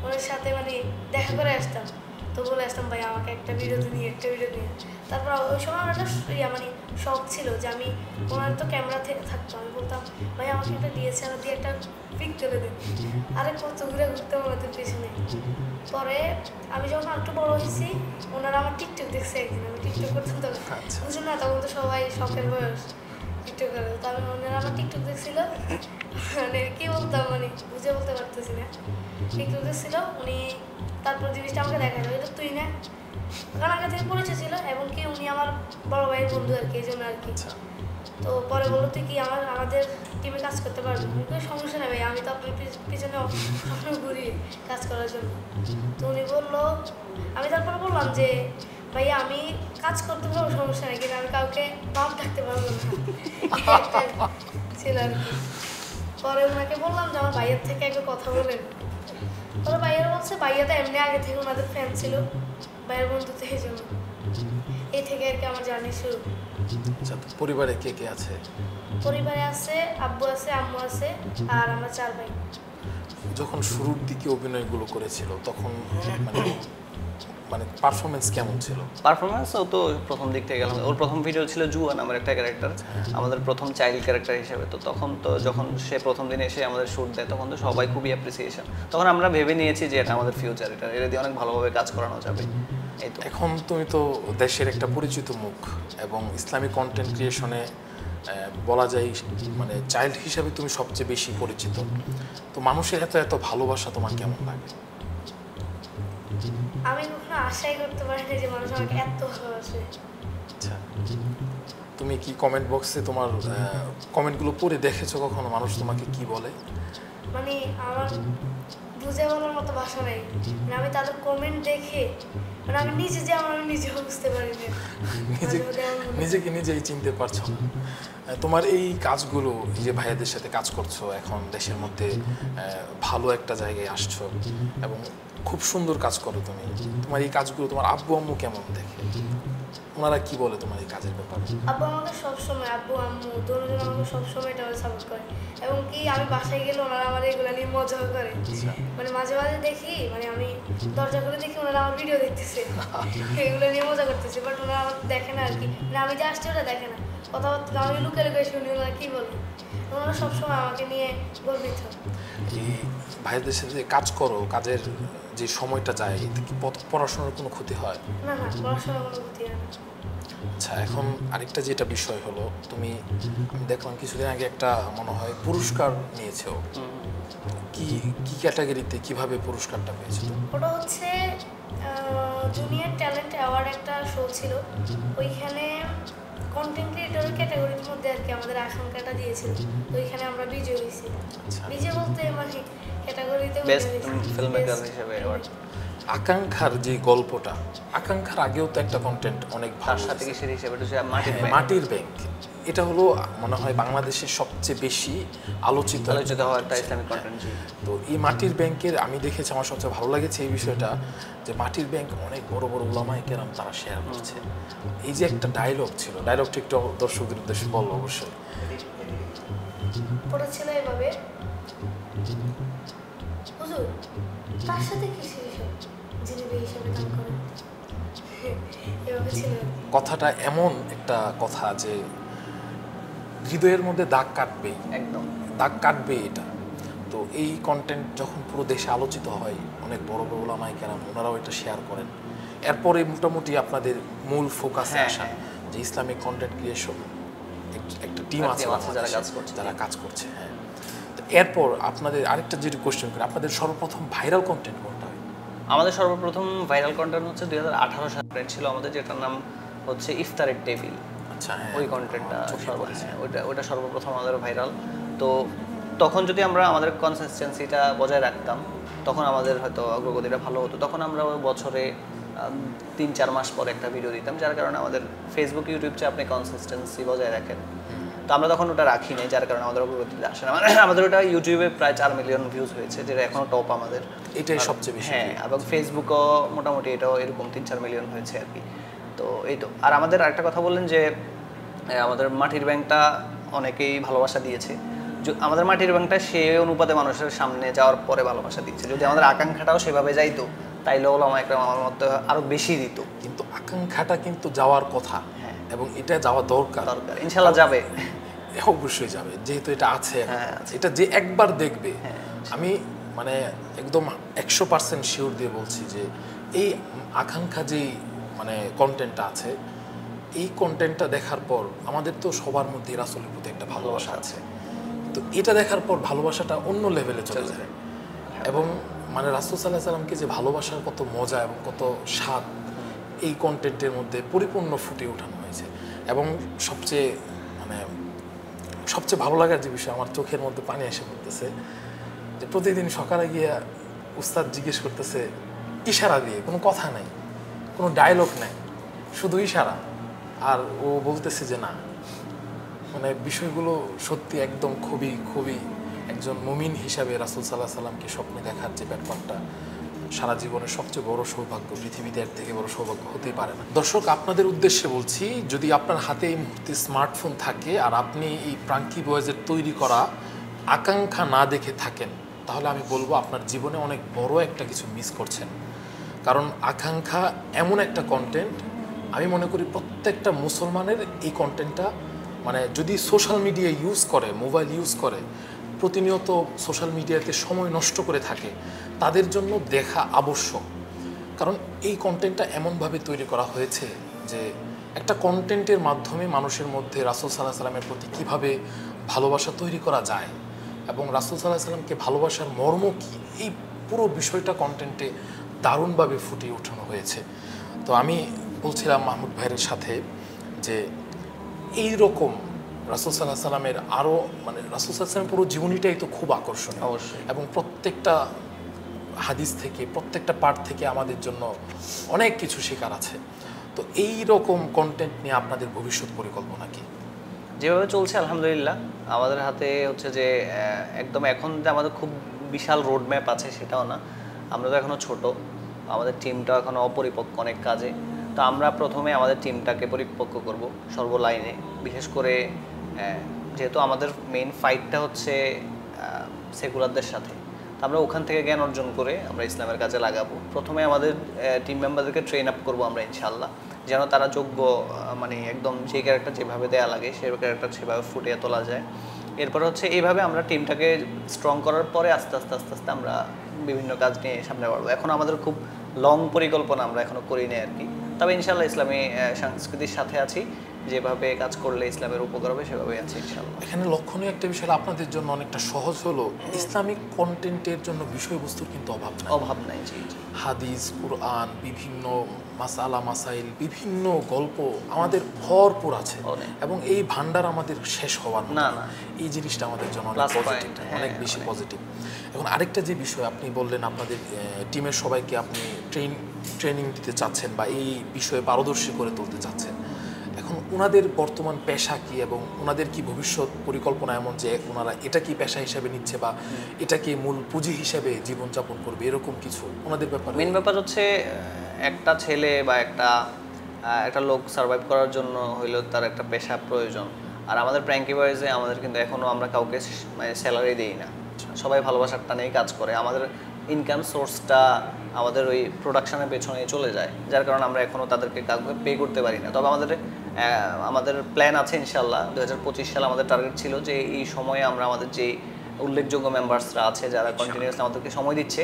ওনার সাথে, মানে দেখা করে আসতাম। তো বলে আসতাম ভাই আমাকে একটা ভিডিও নিয়ে। তারপর ওই সময় আমার একটা মানে শখ ছিল যে আমি, ওনার তো ক্যামেরা থেকে থাকতো, আমি বলতাম ভাই আমাকে একটা DSLR দিয়ে একটা পিক তুলে দিন। আরে কত ঘুরে ঘুরতাম ওনাদের পেছনে। পরে আমি যখন একটু বড় হয়েছি, ওনারা আমার টিকটক দেখছে একদিন, আমি টিকটক করতাম তখন। আচ্ছা। বুঝুন না, তখন তো সবাই শখের বয়স টিকটক করে। তো ওনারা আমার টিকটক দেখছিল, মানে কি বলতাম, মানে বুঝে বলতে পারতেছি না। টিকটক দেখছিল উনি, তারপর জিনিসটা আমাকে দেখা যাবে, এটা তুই না, কারণ আগে থেকে পরিচয় ছিল, এবং কি উনি আমার বড় ভাইয়ের বন্ধু আর কি, এই জন্য আর কি। আচ্ছা। তো পরে বললো তুই কি আমাদের টিমে কাজ করতে পারবি? আমি কোনো সমস্যা নেই ভাই, আমি তো আপনার পিছনে সবসময় ঘুরি কাজ করার জন্য। তো উনি বললো, আমি তারপরে বললাম যে ভাইয়া আমি কাজ করতে পারবো, সমস্যা নেই, কিন্তু আমি কাউকে বাপ ডাকতে পারবো না, একটা ছিল আর কি। পরে ওনাকে বললাম যে আমার ভাইয়ের থেকে একটু কথা বলেন। পরে ভাইয়ারা বলছে ভাইয়া তো এমনি আগে থেকে ওনাদের ফ্যান ছিল, ভাইয়ের বন্ধুত্ব, এই জন্য এই থেকে আর কি আমার জার্নি শুরু। আচ্ছা, তো পরিবারে কে কে আছে? পরিবারে আছে আব্বু আছে, আম্মু আছে, আর আমরা 4 ভাই। যখন শুরুর দিকে অভিনয়গুলো করেছিল তখন মানে মানে পারফরমেন্স কেমন ছিল? পারফরমেন্স ও তো প্রথম দিক থেকে গেলাম, ওর প্রথম ভিডিও ছিল জুয়ান, আমার একটা ক্যারেক্টার, আমাদের প্রথম চাইল্ড ক্যারেক্টার হিসেবে। তো তখন তো যখন সে প্রথম দিনে এসে আমাদের শ্যুট দেয়, তখন তো সবাই খুবই অ্যাপ্রিসিয়েশন। তখন আমরা ভেবে নিয়েছি যে এটা আমাদের ফিউচার, এটা দিয়ে অনেক ভালোভাবে কাজ করানো যাবে। এই তো। এখন তুমি তো দেশের একটা পরিচিত মুখ এবং ইসলামিক কন্টেন্ট ক্রিয়েশনে বলা যায় মানে চাইল্ড হিসাবে তুমি সবচেয়ে বেশি পরিচিত। তো মানুষের এত এত ভালোবাসা তোমার কেমন লাগে? আমি কখনো আশাই করতে পারিনি যে মানুষ আমাকে এত ভালোবাসে। আচ্ছা, তুমি কি কমেন্ট বক্সে তোমার কমেন্টগুলো পড়ে দেখেছো কখনো মানুষ তোমাকে কি বলে? মানে আমার বুঝে বলার মতো ভাষা নেই, মানে আমি তাদের কমেন্ট দেখে, মানে আমি নিজে যে আমি নিজেও বুঝতে পারি না, নিজেকে নিজেই চিনতে পারছো না। তোমার এই কাজগুলো, এই যে ভাইয়াদের সাথে কাজ করছো, এখন দেশের মধ্যে ভালো একটা জায়গায় আসছো এবং খুব সুন্দর কাজ করো তুমি, তোমার এই কাজগুলো তোমার আব্বু আম্মু কেমন দেখে? ওনারা কি বলে তোমার এই কাজের ব্যাপারে? আব্বু আমাকে সবসময়, আব্বু আম্মু দুজন আমাকে সবসময় এটা সাপোর্ট করে, এবং কি আমি বাসায় গেলে ওনারা আমার এগুলো নিয়ে মজাও করে। মানে মাঝে মাঝে দেখি, মানে আমি দরজা করে দেখি ওনারা আমার ভিডিও দেখতেছে, এগুলো নিয়ে মজা করতেছে, বাট ওনারা আমার দেখে না আর কি, মানে আমি যে আসছি ওটা দেখে না, কথাবার্তা আমি লুকে লুকে শুনি ওনারা কী বলে। ওনারা সবসময় আমাকে নিয়ে গর্বিত। এই ভাইয়াদের সাথে যে কাজ করো, কাজের যে সময়টা যায়, এতে কি পড়াশোনার কোনো ক্ষতি হয়? না না, পড়াশোনার কোনো ক্ষতি হয় না। আচ্ছা, এখন আরেকটা যেটা বিষয় হলো, তুমি আমি দেখলাম কিছুদিন আগে একটা মনে হয় পুরস্কার নিয়েছো, কি কি ক্যাটাগরিতে, কিভাবে পুরস্কারটা পেয়েছো? ওটা হচ্ছে জুনিয়র ট্যালেন্ট অ্যাওয়ার্ড একটা শো ছিল, ওইখানে কন্টেন্ট ক্রিয়েটরের ক্যাটাগরির মধ্যে আর কি আমাদের আকাঙ্ক্ষাটা দিয়েছিল, তো ওইখানে আমরা বিজয় হয়েছি। বিজয় বলতে মানে ক্যাটাগরিতে বেস্ট ফিল্ম মেকার হিসেবে অ্যাওয়ার্ড। আকাঙ্ক্ষার যে গল্পটা, আকাঙ্ক্ষার আগেও তো একটা কন্টেন্ট অনেক তার ভালো সাথে আছে। কিসের হিসেবে এটা হচ্ছে মাটির ব্যাংক। মাটির ব্যাংক, এটা হলো মনে হয় বাংলাদেশের সবচেয়ে বেশি আলোচিত হওয়া একটা ইসলামিক কন্টেন্ট। তো এই মাটির ব্যাংকের আমি দেখেছি, আমার সবচেয়ে ভালো লেগেছে এই বিষয়টা যে মাটির ব্যাংক অনেক বড় বড় উলামায়ে কেরাম তারা শেয়ার করছে। এই যে একটা ডায়লগ ছিল, ডায়লগটা একটু দর্শকদের উদ্দেশ্যে বলো। অবশ্যই ওটা ছিল এভাবে, হুজুর তার সাথে কিসের হিসাব, যিনি এই হিসাবে দান করেন, এভাবে ছিল। কথাটা এমন একটা কথা যে হৃদয়ের মধ্যে দাগ কাটবে, একদম দাগ কাটবে এটা। তো এই কন্টেন্ট যখন পুরো দেশে আলোচিত হয়, অনেক বড় বড় ওলামায়ে কেরাম ওনারাও এটা শেয়ার করেন, এরপরে মোটামুটি আপনাদের মূল ফোকাসে আসা যে ইসলামিক কন্টেন্ট ক্রিয়েশন একটা টিম আছে যারা কাজ করছে। যারা কাজ করছে। হ্যাঁ, তো এরপর আপনাদের আরেকটা যেটা কোশ্চেন করি, আপনাদের সর্বপ্রথম ভাইরাল কন্টেন্ট কোনটা? আমাদের সর্বপ্রথম ভাইরাল কন্টেন্ট হচ্ছে 2018 সালে ছিল আমাদের, যেটার নাম হচ্ছে ইফতারের টেবিল। আচ্ছা, হ্যাঁ, ওই কন্টেন্টটা চোখে পড়েছে। ওইটা সর্বপ্রথম আমাদের ভাইরাল। তো তখন যদি আমরা আমাদের কনসিস্টেন্সিটা বজায় রাখতাম তখন আমাদের হয়তো অগ্রগতিটা ভালো হতো। তখন আমরা বছরে 3-4 মাস পর একটা ভিডিও দিতাম, যার কারণে আমাদের ফেসবুক ইউটিউব চেয়ে আপনি কনসিস্টেন্সি বজায় রাখেন। তো আমরা তখন ওটা রাখি নাই, যার কারণে আমাদের অগ্রগতিতে আসে না। আমাদের ওটা ইউটিউবে প্রায় 4 মিলিয়ন ভিউজ হয়েছে, যেটা এখনো টপ আমাদের। এটাই সবচেয়ে বেশি। হ্যাঁ, এবং ফেসবুকও মোটামুটি এটাও এরকম 3-4 মিলিয়ন হয়েছে আর কি। তো এই তো। আর আমাদের আরেকটা কথা বললেন যে আমাদের মাটির ব্যাংকটা অনেকেই ভালোবাসা দিয়েছে। আমাদের মাটির ব্যাংকটা সেই অনুপাতে মানুষের সামনে যাওয়ার পরে ভালোবাসা দিচ্ছে। যদি আমাদের আকাঙ্ক্ষাটাও সেভাবে যাইতো তাইলে ওলামা একরাম আমার মতে আরো বেশি দিত। কিন্তু আকাঙ্ক্ষাটা কিন্তু যাওয়ার কথা, এবং এটা যাওয়া দরকার। ইনশাল্লাহ যাবে, অবশ্যই যাবে, যেহেতু এটা আছে। এটা যে একবার দেখবে, আমি মানে একদম 100% শিওর দিয়ে বলছি যে এই আকাঙ্ক্ষা যেই মানে কন্টেন্টটা আছে, এই কন্টেন্টটা দেখার পর আমাদের তো সবার মধ্যে রাসূলের প্রতি একটা ভালোবাসা আছে। তো এটা দেখার পর ভালোবাসাটা অন্য লেভেলে চলে যায়, এবং মানে রাসূল সাল্লাল্লাহু আলাইহি ওয়াসাল্লামকে যে ভালোবাসার কত মজা এবং কত স্বাদ এই কন্টেন্টের মধ্যে পরিপূর্ণ ফুটে ওঠানো হয়েছে। এবং সবচেয়ে ভালো লাগার যে বিষয়, আমার চোখের মধ্যে পানি এসে পড়তেছে যে প্রতিদিন সকালে গিয়ে উস্তাদ জিজ্ঞেস করতেছে ইশারা দিয়ে, কোনো কথা নাই, কোনো ডায়লগ নাই, শুধু ইশারা, আর ও বলতেছে যে না, মানে বিষয়গুলো সত্যি একদম খুবই খুবই একজন মুমিন হিসাবে রাসূল সাল্লাল্লাহু আলাইহি ওয়াসাল্লামকে স্বপ্নে দেখার যে ব্যাপারটা সারা জীবনের সবচেয়ে বড় সৌভাগ্য, পৃথিবীতে এর থেকে বড় সৌভাগ্য হতেই পারে না। দর্শক, আপনাদের উদ্দেশ্যে বলছি, যদি আপনার হাতে এই মুহূর্তে স্মার্টফোন থাকে আর আপনি এই প্রাঙ্কি বয়েজের তৈরি করা আকাঙ্ক্ষা না দেখে থাকেন, তাহলে আমি বলবো আপনার জীবনে অনেক বড় একটা কিছু মিস করছেন। কারণ আকাঙ্ক্ষা এমন একটা কন্টেন্ট, আমি মনে করি প্রত্যেকটা মুসলমানের এই কন্টেন্টটা মানে যদি সোশ্যাল মিডিয়া ইউজ করে, মোবাইল ইউজ করে, প্রতিনিয়ত সোশ্যাল মিডিয়াতে সময় নষ্ট করে থাকে, তাদের জন্য দেখা আবশ্যক। কারণ এই কন্টেন্টটা এমনভাবে তৈরি করা হয়েছে যে একটা কন্টেন্টের মাধ্যমে মানুষের মধ্যে রাসূল সাল্লাল্লাহু আলাইহি ওয়াসাল্লামের প্রতি কীভাবে ভালোবাসা তৈরি করা যায় এবং রাসূল সাল্লাল্লাহু আলাইহি ওয়াসাল্লামকে ভালোবাসার মর্ম কী, এই পুরো বিষয়টা কন্টেন্টে দারুণভাবে ফুটিয়ে ওঠানো হয়েছে। তো আমি বলছিলাম মাহমুদ ভাইয়ের সাথে যে এই রকম রাসূল সাল্লাল্লাহু আলাইহি ওয়াসাল্লামের আরও মানে রাসূল সাল্লাল্লাহু আলাইহি ওয়াসাল্লামের পুরো জীবনীটাই তো খুব আকর্ষণীয় অবশ্যই, এবং প্রত্যেকটা হাদিস থেকে, প্রত্যেকটা পাঠ থেকে আমাদের জন্য অনেক কিছু শেখার আছে। তো এই রকম কন্টেন্ট নিয়ে আপনাদের ভবিষ্যৎ পরিকল্পনা কি? যেভাবে চলছে আলহামদুলিল্লাহ, আমাদের হাতে হচ্ছে যে একদম এখন যে আমাদের খুব বিশাল রোড ম্যাপ আছে সেটাও না। আমরা তো এখনও ছোট, আমাদের টিমটাও এখনও অপরিপক্ক অনেক কাজে। তো আমরা প্রথমে আমাদের টিমটাকে পরিপক্ক করব সর্বলাইনে, বিশেষ করে যেহেতু আমাদের মেইন ফাইটটা হচ্ছে সেকুলারদের সাথে। তো আমরা ওখান থেকে জ্ঞান অর্জন করে আমরা ইসলামের কাজে লাগাবো। প্রথমে আমাদের টিম মেম্বারদেরকে ট্রেন আপ করবো আমরা ইনশাআল্লাহ, যেন তারা যোগ্য মানে একদম যে ক্যারেক্টার যেভাবে দেওয়া লাগে সেই ক্যারেক্টার সেভাবে ফুটিয়ে তোলা যায়। এরপর হচ্ছে এইভাবে আমরা টিমটাকে স্ট্রং করার পরে আস্তে আস্তে আস্তে আস্তে আমরা বিভিন্ন কাজ নিয়ে সামনে বাড়বো। এখন আমাদের খুব লং পরিকল্পনা আমরা এখনও করি না আর কি। তবে ইনশাআল্লাহ ইসলামী সংস্কৃতির সাথে আছি, যেভাবে কাজ করলে ইসলামের উপকার হবে সেভাবেই আছে ইনশাআল্লাহ। এখানে লক্ষণীয় একটা বিষয় আপনাদের জন্য অনেকটা সহজ হলো, ইসলামিক কন্টেন্টের জন্য বিষয়বস্তুর কিন্তু অভাব নাই। জি জি, হাদিস, কুরআন, বিভিন্ন মাসালা মাসাইল, বিভিন্ন গল্প আমাদের ভরপুর আছে, এবং এই ভান্ডার আমাদের শেষ হওয়ার না। এই জিনিসটা আমাদের জন্য অনেক বেশি পজিটিভ। এখন আরেকটা যে বিষয় আপনি বললেন, আপনাদের টিমের সবাইকে আপনি ট্রেনিং দিতে চাচ্ছেন বা এই বিষয়ে পারদর্শী করে তুলতে চাচ্ছেন। এখন ওনাদের বর্তমান পেশা কি এবং ওনাদের কি ভবিষ্যৎ পরিকল্পনা এমন যে ওনারা এটা কি পেশা হিসেবে নিচ্ছে বা এটাকে মূল পুঁজি হিসেবে জীবনযাপন করবে, এরকম কিছু ওনাদের ব্যাপারে? মেন ব্যাপার হচ্ছে একটা ছেলে বা একটা লোক সার্ভাইভ করার জন্য হইলেও তার একটা পেশা প্রয়োজন। আর আমাদের প্র্যাঙ্কি বয়েজে আমাদের কিন্তু এখনও আমরা কাউকে মানে স্যালারি দিই না, সবাই ভালোবাসার টানেই কাজ করে। আমাদের ইনকাম সোর্সটা আমাদের ওই প্রোডাকশনের পেছনে চলে যায়, যার কারণে আমরা এখনও তাদেরকে কাউকে পে করতে পারি না। তবে আমাদের প্ল্যান আছে ইনশাল্লাহ। 2025 সালে আমাদের টার্গেট ছিল যে এই সময়ে আমরা আমাদের যে উল্লেখযোগ্য মেম্বার্সরা আছে যারা কন্টিনিউয়াসলি আমাদেরকে সময় দিচ্ছে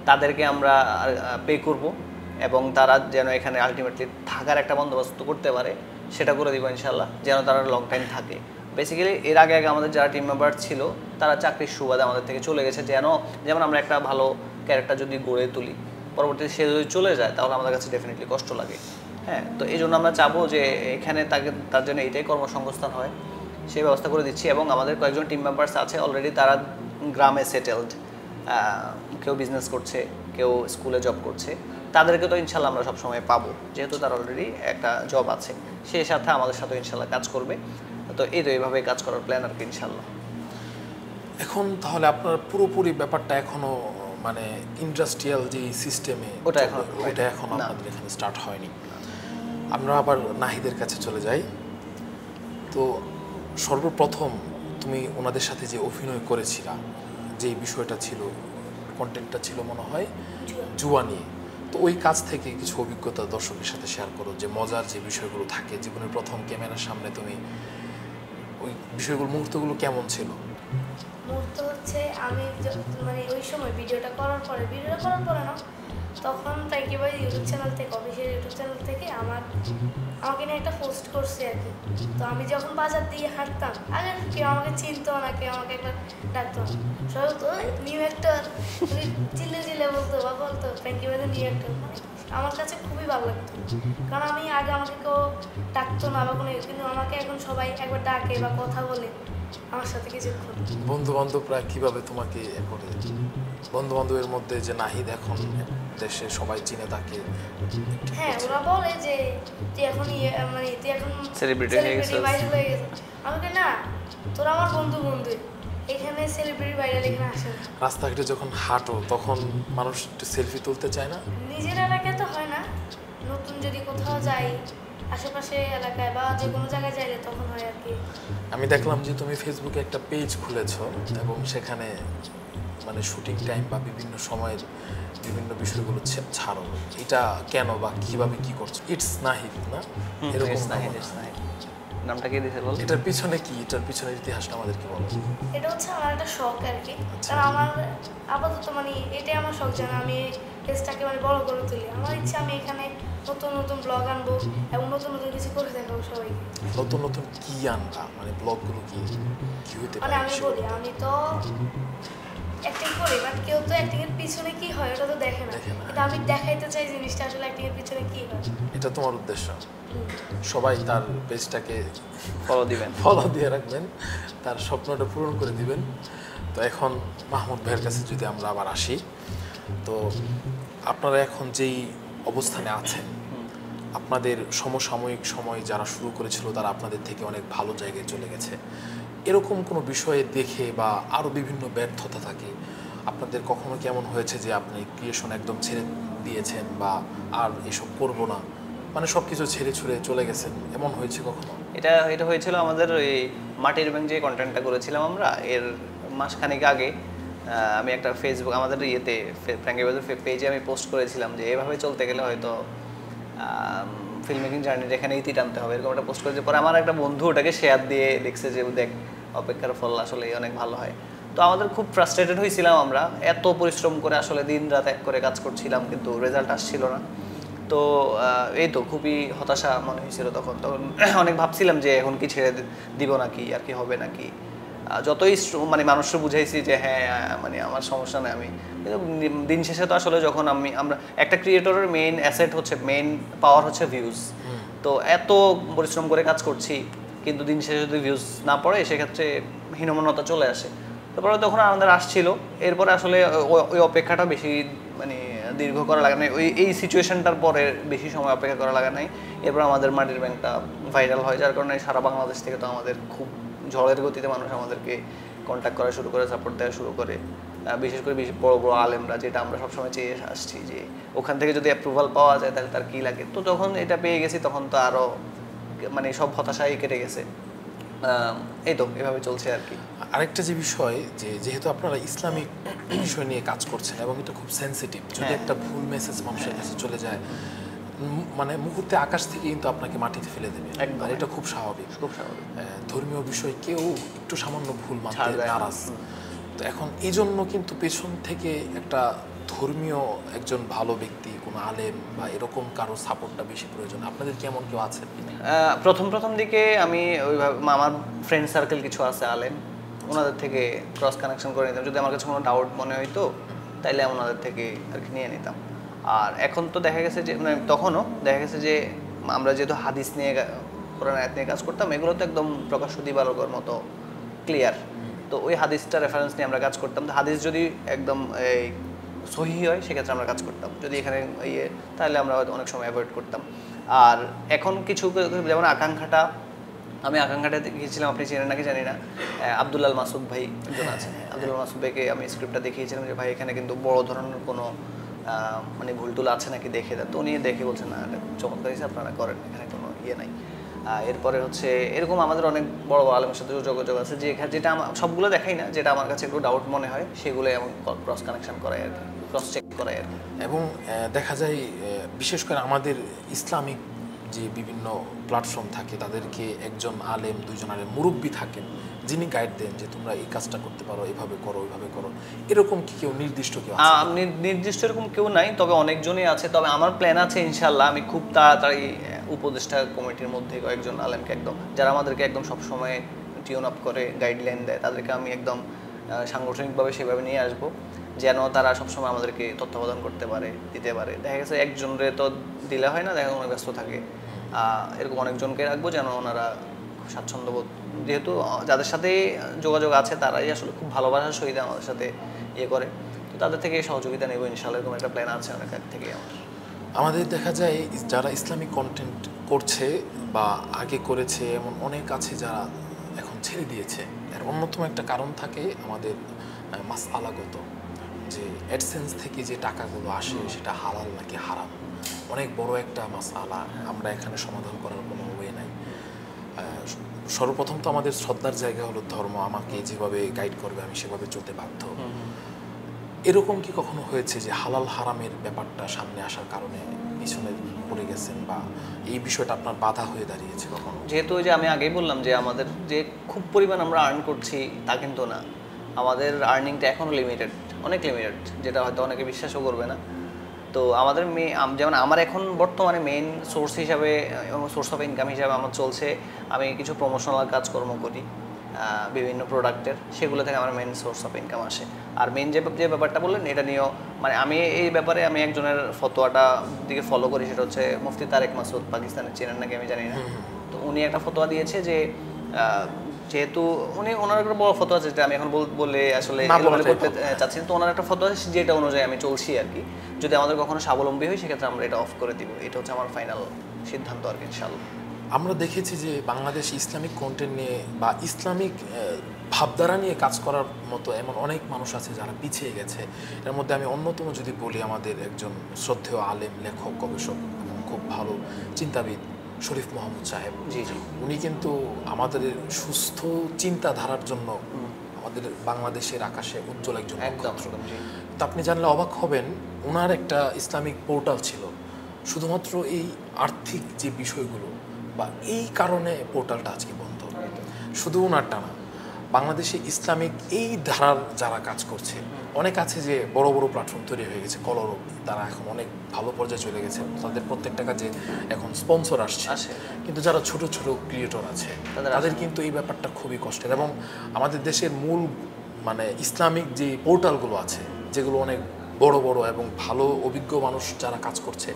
তাদেরকে আমরা পে করব, এবং তারা যেন এখানে আলটিমেটলি থাকার একটা বন্দোবস্ত করতে পারে সেটা করে দিব ইনশাল্লাহ, যেন তারা লং টাইম থাকে। বেসিক্যালি এর আগে আগে আমাদের যারা টিম মেম্বার ছিল তারা চাকরির সুবাদে আমাদের থেকে চলে গেছে, যেমন আমরা একটা ভালো ক্যারেক্টার যদি গড়ে তুলি, পরবর্তীতে সে যদি চলে যায় তাহলে আমাদের কাছে ডেফিনেটলি কষ্ট লাগে। হ্যাঁ, তো এই জন্য আমরা চাবো যে এখানে তার জন্য এইটাই কর্মসংস্থান হয়, সেই ব্যবস্থা করে দিচ্ছি। এবং আমাদের কয়েকজন টিম মেম্বার্স আছে অলরেডি, তারা গ্রামে সেটেলড, কেউ বিজনেস করছে, কেউ স্কুলে জব করছে, তাদেরকে তো ইনশাল্লাহ আমরা সবসময় পাবো, যেহেতু তার অলরেডি একটা জব আছে, সেই সাথে আমাদের সাথে ইনশাল্লাহ কাজ করবে। তো এইভাবেই কাজ করার প্ল্যান আর কি ইনশাল্লাহ। এখন তাহলে আপনার পুরোপুরি ব্যাপারটা এখনো মানে ইন্ডাস্ট্রিয়াল যে সিস্টেমে ওটা এখন আমাদের এখানে স্টার্ট হয়নি। আমরা আবার নাহিদের কাছে চলে যাই। তো সর্বপ্রথম তুমি ওনাদের সাথে যে অভিনয় করেছিলা, যে বিষয়টা ছিল, কন্টেন্টটা ছিল মনে হয় জুয়া নিয়ে, তো ওই কাজ থেকে কিছু অভিজ্ঞতা দর্শকের সাথে শেয়ার করো, যে মজার যে বিষয়গুলো থাকে জীবনের প্রথম ক্যামেরার সামনে তুমি ওই বিষয়গুলো, মুহূর্তগুলো কেমন ছিল? মুহূর্ত হচ্ছে আমি মানে ওই সময় ভিডিওটা করার পরে না, তখন প্র্যাঙ্কি বয়েজ ইউটিউব চ্যানেল থেকে, অফিসিয়াল ইউটিউব চ্যানেল থেকে আমাকে নিয়ে একটা পোস্ট করছে আর কি। তো আমি যখন বাজার দিয়ে হাঁটতাম, আগে কেউ আমাকে চিনতো না, কেউ আমাকে একবার ডাকতো না, সবাই তো নিউ অ্যাক্টর চিল্লে বলতো বা বলতো প্র্যাঙ্কি বয়েজের নিউ অ্যাক্টর। মানে আমার কাছে খুবই ভালো লাগতো, কারণ আমি আগে আমাকে কেউ ডাকতো না বা কোনো, কিন্তু আমাকে এখন সবাই একবার ডাকে বা কথা বলে আমার সাথে কিছুক্ষণ। বন্ধু বান্ধবরা কিভাবে তোমাকে করে? বন্ধু বান্ধবের মধ্যে যে নাহিদ এখন দেশে সবাই চিনে তাকে, হ্যাঁ ওরা বলে যে তুই এখন মানে তুই এখন সেলিব্রিটি হয়ে গেছিস। আমাকে না, তোরা আমার বন্ধু, এখানে সেলিব্রিটি ভাইরাল এখানে আসে না। রাস্তাঘাটে যখন হাঁটো তখন মানুষ একটু সেলফি তুলতে চায় না? নিজের এলাকায় তো হয় না, নতুন যদি কোথাও যাই আশেপাশে এলাকায় বা যে কোনো জায়গায় যাইলে তখন হয় আর কি। আমি দেখলাম যে তুমি ফেসবুকে একটা পেজ খুলেছো এবং সেখানে মানে শুটিং টাইম বা বিভিন্ন সময়ের বিভিন্ন বিষয়গুলো ছাড়ো। এটা কেন বা কিভাবে কি করছো? ইটস নাহিদ না, এরকম নামটা কে দিয়েছে বল? এটার পিছনে কি, এটার পিছনের ইতিহাসটা আমাদেরকে বলো। এটা হচ্ছে আমার একটা শখ আর কি, কারণ আমার আপাতত মানে এটাই আমার শখ, যেন আমি পেজটাকে মানে বড় করে তুলি। আমার ইচ্ছা আমি এখানে নতুন ব্লগ আনবো এবং নতুন কিছু করে দেখাবো সবাইকে। নতুন কি আনবা, মানে ব্লগগুলো কি হইতে মানে পারে? আমি বলি, আমি তো অ্যাক্টিং করি, বাট কেউ তো অ্যাক্টিং এর পিছনে কি হয় ওটা তো দেখে না, কিন্তু আমি দেখাইতে চাই জিনিসটা আসলে অ্যাক্টিং এর পিছনে কি হয়। এটা তোমার উদ্দেশ্য। সবাই তার পেজটাকে ফলো দিয়ে রাখবেন, তার স্বপ্নটা পূরণ করে দিবেন। তো এখন মাহমুদ ভাইয়ের কাছে যদি আমরা আবার আসি, তো আপনারা এখন যেই অবস্থানে আছেন, আপনাদের সমসাময়িক সময় যারা শুরু করেছিল তারা আপনাদের থেকে অনেক ভালো জায়গায় চলে গেছে, এরকম কোনো বিষয়ে দেখে বা আরও বিভিন্ন ব্যর্থতা থাকে, আপনাদের কখনো কেমন হয়েছে যে আপনি ক্রিয়েশন একদম ছেড়ে দিয়েছেন বা আর এসব করবো না, মানে সব কিছু ছেড়ে ছুড়ে চলে গেছেন, এমন হয়েছে কখনো? এটা হয়েছিল আমাদের ওই মাটির ব্যাংক যে কন্টেন্টটা করেছিলাম আমরা, এর মাসখানেক আগে আমি একটা ফেসবুক আমাদের প্র্যাঙ্কি বয়েজের পেজে আমি পোস্ট করেছিলাম যে এভাবে চলতে গেলে হয়তো ফিল্ম মেকিং জার্নিটা এখানে ইতি টানতে হবে, এরকম একটা পোস্ট করেছি। পরে আমার একটা বন্ধু ওটাকে শেয়ার দিয়ে লিখছে যে দেখ, অপেক্ষার ফল আসলে অনেক ভালো হয়। তো আমাদের খুব ফ্রাস্ট্রেটেড হয়েছিলাম, আমরা এত পরিশ্রম করে আসলে দিন রাত এক করে কাজ করছিলাম কিন্তু রেজাল্ট আসছিল না। তো এই তো খুবই হতাশা মনে হয়েছিল তখন অনেক ভাবছিলাম যে এখন কি ছেড়ে দিব নাকি, আর কি হবে নাকি। যতই মানে মানুষকে বুঝাইছি যে হ্যাঁ মানে আমার সমস্যা নেই, আমি কিন্তু দিন শেষে তো আসলে যখন আমরা একটা ক্রিয়েটরের মেইন অ্যাসেট হচ্ছে, মেইন পাওয়ার হচ্ছে ভিউজ। তো এত পরিশ্রম করে কাজ করছি কিন্তু দিন শেষে যদি ভিউজ না পড়ে সেক্ষেত্রে হীনমন্যতা চলে আসে। তারপরে তখন আমাদের আসছিল, এরপরে আসলে ওই অপেক্ষাটা বেশি মানে দীর্ঘ করা লাগে নাই, এই সিচুয়েশনটার পরে বেশি সময় অপেক্ষা করা লাগে নাই। এরপর আমাদের মাটির ব্যাংকটা ভাইরাল হয়, যার কারণে সারা বাংলাদেশ থেকে তো আমাদের খুব ঝড়ের গতিতে মানুষ আমাদেরকে কন্ট্যাক্ট করা শুরু করে, সাপোর্ট দেওয়া শুরু করে। বিশেষ করে বড় বড় আলেমরা, যেটা আমরা সবসময় চেয়ে আসছি যে ওখান থেকে যদি অ্যাপ্রুভাল পাওয়া যায় তাহলে তার কী লাগে। তো যখন এটা পেয়ে গেছি তখন তো আরও মানে সব হতাশাই কেটে গেছে। এই তো এভাবে চলছে আর কি। আরেকটা যে বিষয়, যেহেতু আপনারা ইসলামিক বিষয় নিয়ে কাজ করছেন এবং এটা খুব সেন্সিটিভ, যদি একটা ভুল মেসেজ মানুষের কাছে চলে যায় মানে মুহূর্তে আকাশ থেকে কিন্তু আপনাকে মাটিতে ফেলে দেবে, আর এটা খুব স্বাভাবিক। ধর্মীয় বিষয় কেউ একটু সামান্য ভুল মানতে নারাজ। তো এখন এই জন্য কিন্তু পেছন থেকে একটা ধর্মীয় একজন ভালো ব্যক্তি, কোনো আলেম বা এরকম কারো সাপোর্টটা বেশি প্রয়োজন? আপনাদের কেমন কেউ আছে? প্রথম দিকে আমি ওইভাবে আমার ফ্রেন্ড সার্কেল কিছু আছে আলেম, ওনাদের থেকে ক্রস কানেকশন করে নিতাম। যদি আমার কাছে কোনো ডাউট মনে হইতো তাইলে আমি ওনাদের থেকে আর কি নিয়ে নিতাম। আর এখন তো দেখা গেছে যে মানে তখনও দেখা গেছে যে আমরা যেহেতু হাদিস নিয়ে কোরআন আয়াত নিয়ে কাজ করতাম, এগুলো তো একদম প্রকাশ্য দিবালোকের মতো ক্লিয়ার। তো ওই হাদিসটা রেফারেন্স নিয়ে আমরা কাজ করতাম। তো হাদিস যদি একদম এই সহি হয় সেক্ষেত্রে আমরা কাজ করতাম, যদি এখানে ইয়ে তাহলে আমরা হয়তো অনেক সময় অ্যাভয়েড করতাম। আর এখন কিছু যেমন আকাঙ্ক্ষাটা, আমি আকাঙ্ক্ষাটা গিয়েছিলাম, আপনি চেনেন নাকি জানি না, আব্দুল্লাল মাসুদ ভাই একজন আছেন, আব্দুল্লাল মাসুদ ভাইকে আমি স্ক্রিপ্টটা দেখিয়েছিলাম যে ভাই এখানে কিন্তু বড় ধরনের কোনো মানে ভুলটুল আছে নাকি দেখে দেন। তো উনি দেখে বলছেন না এটা খুব চমৎকার হিসেবে আপনারা করেন, এখানে কোনো ইয়ে নাই। এরপরে হচ্ছে এরকম আমাদের অনেক বড় বড় আলেমের সাথে যোগাযোগ আছে, যে যেটা আমার সবগুলো দেখাই না, যেটা আমার কাছে একটু ডাউট মনে হয় সেগুলো এমন ক্রস কানেকশন করাই আর কি, ক্রস চেক করাই আর কি। এবং দেখা যায় বিশেষ করে আমাদের ইসলামিক যে বিভিন্ন প্ল্যাটফর্ম থাকে তাদেরকে একজন আলেম, দুইজন আলেম, মুরব্বী থাকেন যিনি গাইড দেন যে তোমরা এই কাজটা করতে পারো, এভাবে করো, ওইভাবে করো। এরকম কি কেউ নির্দিষ্ট কেউ আছে? নির্দিষ্ট এরকম কেউ নাই, তবে অনেকজনই আছে। তবে আমার প্ল্যান আছে ইনশাল্লাহ আমি খুব তাড়াতাড়ি উপদেষ্টা কমিটির মধ্যে কয়েকজন আলেমকে একদম, যারা আমাদেরকে একদম সবসময় টিউন আপ করে গাইডলাইন দেয়, তাদেরকে আমি একদম সাংগঠনিকভাবে সেভাবে নিয়ে আসবো যেন তারা সবসময় আমাদেরকে তত্ত্বাবধান করতে পারে, দিতে পারে। দেখা গেছে একজনরে তো দিলে হয় না, দেখা অনেক ব্যস্ত থাকে, এরকম অনেকজনকে রাখবো যেন ওনারা স্বাচ্ছন্দ্যবোধ, যেহেতু যাদের সাথে যোগাযোগ আছে তারাই আসলে খুব ভালোবাসার সহিত আমাদের সাথে ইয়ে করে, তো তাদের থেকে সহযোগিতা নেব ইনশাআল্লাহ। এরকম একটা প্ল্যান আছে অনেক আগ থেকে আমাদের। দেখা যায় যারা ইসলামিক কন্টেন্ট করছে বা আগে করেছে এমন অনেক আছে যারা এখন ছেড়ে দিয়েছে। এর অন্যতম একটা কারণ থাকে আমাদের মাসআলাগত, যে অ্যাডসেন্স থেকে যে টাকাগুলো আসে সেটা হালাল নাকি হারাম, অনেক বড় একটা মাসআলা, আমরা এখানে সমাধান করার কোনো ওয়ে নাই। সর্বপ্রথম তো আমাদের শ্রদ্ধার জায়গা হলো ধর্ম, আমাকে যেভাবে গাইড করবে আমি সেভাবে চলতে বাধ্য। এরকম কি কখনো হয়েছে যে হালাল হারামের ব্যাপারটা সামনে আসার কারণে পিছনে পড়ে গেছেন বা এই বিষয়টা আপনার বাধা হয়ে দাঁড়িয়েছে কখনো? যেহেতু ওই যে আমি আগেই বললাম যে আমাদের যে খুব পরিমাণ আমরা আর্ন করছি তা কিন্তু না, আমাদের আর্নিংটা এখনও লিমিটেড, অনেক লিমিটেড, যেটা হয়তো অনেকে বিশ্বাসও করবে না। তো আমাদের যেমন আমার এখন বর্তমানে মেইন সোর্স হিসাবে এবং সোর্স অফ ইনকাম হিসাবে আমার চলছে, আমি কিছু প্রমোশনাল কাজকর্ম করি বিভিন্ন প্রোডাক্টের, সেগুলো থেকে আমার মেইন সোর্স অফ ইনকাম আসে। আর মেইন যে ব্যাপারটা বললেন এটা নিয়েও মানে আমি এই ব্যাপারে আমি একজনের ফতোয়াটা দিকে ফলো করি, সেটা হচ্ছে মুফতি তারেক মাসুদ, পাকিস্তানের, চেনেন নাকি আমি জানি না। তো উনি একটা ফতোয়া দিয়েছে যে যেহেতু ওনার একটা বড় ফতোয়া আছে, যেটা আমি এখন বলে আসলে করতে চাচ্ছি, তো ওনার একটা ফতোয়া আছে যেটা অনুযায়ী আমি চলছি আর কি। যদি আমাদের কখনো স্বাবলম্বী হয় সেক্ষেত্রে আমরা এটা অফ করে দিব, এটা হচ্ছে আমার ফাইনাল সিদ্ধান্ত আর কি ইনশাআল্লাহ। আমরা দেখেছি যে বাংলাদেশ ইসলামিক কন্টেন্ট নিয়ে বা ইসলামিক ভাবধারা নিয়ে কাজ করার মতো এমন অনেক মানুষ আছে যারা পিছিয়ে গেছে। এর মধ্যে আমি অন্যতম যদি বলি, আমাদের একজন শ্রদ্ধেয় আলেম, লেখক, গবেষক এবং খুব ভালো চিন্তাবিদ শরীফ মোহাম্মদ সাহেব। জি জি, উনি কিন্তু আমাদের সুস্থ চিন্তাধারার জন্য আমাদের বাংলাদেশের আকাশে উজ্জ্বল একজন নক্ষত্র। তা আপনি জানলে অবাক হবেন, ওনার একটা ইসলামিক পোর্টাল ছিল শুধুমাত্র এই আর্থিক যে বিষয়গুলো বা এই কারণে পোর্টালটা আজকে বন্ধ। শুধু ওনারটা না, বাংলাদেশে ইসলামিক এই ধারার যারা কাজ করছে অনেক আছে, যে বড় বড় প্ল্যাটফর্ম তৈরি হয়ে গেছে, কলরব, তারা এখন অনেক ভালো পর্যায়ে চলে গেছে, তাদের প্রত্যেকটা কাজে এখন স্পন্সর আসছে। কিন্তু যারা ছোট ছোট ক্রিয়েটর আছে তাদের কিন্তু এই ব্যাপারটা খুবই কষ্টের। এবং আমাদের দেশের মূল মানে ইসলামিক যে পোর্টালগুলো আছে, যেগুলো অনেক বড় বড় এবং ভালো অভিজ্ঞ মানুষ যারা কাজ করছে,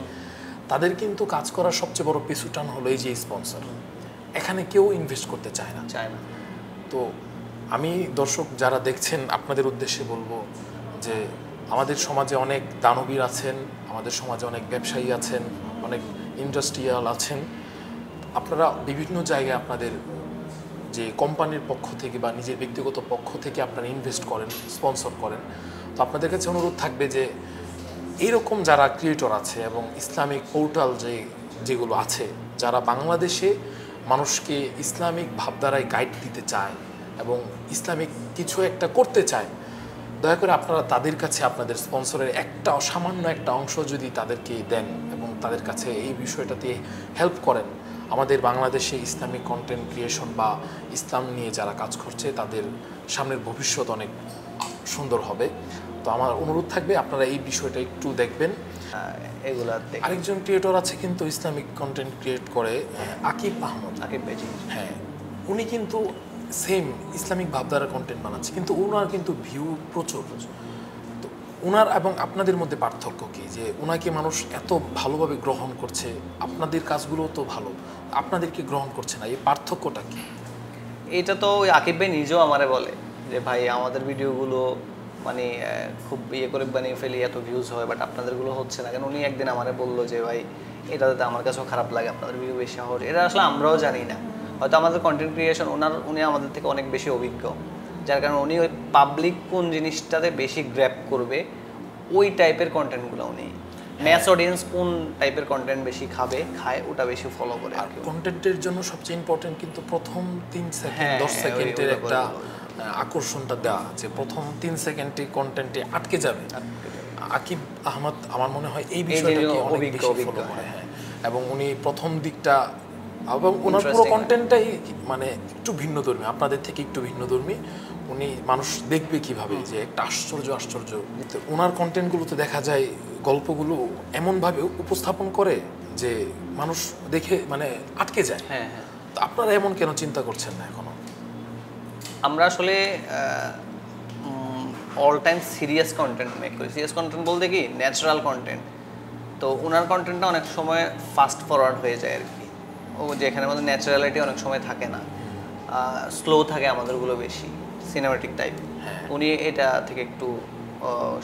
তাদের কিন্তু কাজ করার সবচেয়ে বড় পিছুটান হলো এই যে স্পন্সর। এখানে কেউ ইনভেস্ট করতে চায় না। তো আমি দর্শক যারা দেখছেন আপনাদের উদ্দেশ্যে বলবো যে আমাদের সমাজে অনেক দানবীর আছেন, আমাদের সমাজে অনেক ব্যবসায়ী আছেন, অনেক ইন্ডাস্ট্রিয়াল আছেন। আপনারা বিভিন্ন জায়গায় আপনাদের যে কোম্পানির পক্ষ থেকে বা নিজের ব্যক্তিগত পক্ষ থেকে আপনারা ইনভেস্ট করেন, স্পন্সর করেন। তো আপনাদের কাছে অনুরোধ থাকবে যে এইরকম যারা ক্রিয়েটর আছে এবং ইসলামিক পোর্টাল যেগুলো আছে, যারা বাংলাদেশে মানুষকে ইসলামিক ভাবধারায় গাইড দিতে চায় এবং ইসলামিক কিছু একটা করতে চায়, দয়া করে আপনারা তাদের কাছে আপনাদের স্পন্সরের একটা সামান্য একটা অংশ যদি তাদেরকে দেন এবং তাদের কাছে এই বিষয়টাতে হেল্প করেন, আমাদের বাংলাদেশে ইসলামিক কন্টেন্ট ক্রিয়েশন বা ইসলাম নিয়ে যারা কাজ করছে তাদের সামনের ভবিষ্যৎ অনেক সুন্দর হবে। তো আমার অনুরোধ থাকবে আপনারা এই বিষয়টা একটু দেখবেন। এগুলা আরেকজন ক্রিয়েটর আছে কিন্তু ইসলামিক কন্টেন্ট ক্রিয়েট করে, আকিব আহমদ। আকিব ভাই, হ্যাঁ, উনি কিন্তু সেম ইসলামিক ভাবধারার কন্টেন্ট বানাচ্ছে, কিন্তু ওনার কিন্তু ভিউ প্রচুর। তো ওনার এবং আপনাদের মধ্যে পার্থক্য কি, যে ওনাকে মানুষ এত ভালোভাবে গ্রহণ করছে, আপনাদের কাজগুলো তো ভালো, আপনাদেরকে গ্রহণ করছে না, এই পার্থক্যটা কি? এটা তো ওই আকিব ভাই নিজেও আমারে বলে যে ভাই আমাদের ভিডিওগুলো মানে খুব ইয়ে করে বানিয়ে ফেলি, এত ভিউজ হয়, বাট আপনাদেরগুলো হচ্ছে না কেন। উনি একদিন আমারে বললো যে ভাই এটাতে আমার কাছেও খারাপ লাগে, আপনাদের ভিডিও বেশি হওয়ার। এটা আসলে আমরাও জানি না, হয়তো আমাদের কন্টেন্ট ক্রিয়েশন উনি আমাদের থেকে অনেক বেশি অভিজ্ঞ, যার কারণে উনি ওই পাবলিক কোন জিনিসটাতে বেশি গ্র্যাপ করবে ওই টাইপের কন্টেন্টগুলো, উনি ম্যাস অডিয়েন্স কোন টাইপের কন্টেন্ট বেশি খায় ওটা বেশি ফলো করে। আর কন্টেন্টের জন্য সবচেয়ে ইম্পর্টেন্ট কিন্তু প্রথম 3 সেকেন্ড 10 সেকেন্ডের একটা আকর্ষণটা দেওয়া, যে প্রথম 3 সেকেন্ডে কন্টেন্টে আটকে যাবে। আকিব আহমদ আমার মনে হয় এই বিষয়টাকে অনেক বেশি ফলো করে। হ্যাঁ, এবং উনি প্রথম দিকটা এবং ওনার পুরো কন্টেন্টটাই মানে একটু ভিন্নধর্মী, আপনাদের থেকে একটু ভিন্নধর্মী। উনি মানুষ দেখবে কিভাবে, যে একটা আশ্চর্য। ওনার কন্টেন্টগুলোতে দেখা যায় গল্পগুলো এমনভাবে উপস্থাপন করে যে মানুষ দেখে মানে আটকে যায়। হ্যাঁ, তো আপনারা এমন কেন চিন্তা করছেন না এখনো? আমরা আসলে all time serious content make করি। সিরিয়াস কন্টেন্ট বলতে কি, ন্যাচারাল কন্টেন্ট। তো ওনার কন্টেন্টটা অনেক সময় ফাস্ট ফরওয়ার্ড হয়ে যায় আর কি, ও যেখানে আমাদের ন্যাচারালিটি অনেক সময় থাকে না, স্লো থাকে আমাদেরগুলো বেশি সিনেমাটিক টাইপ। উনি এটা থেকে একটু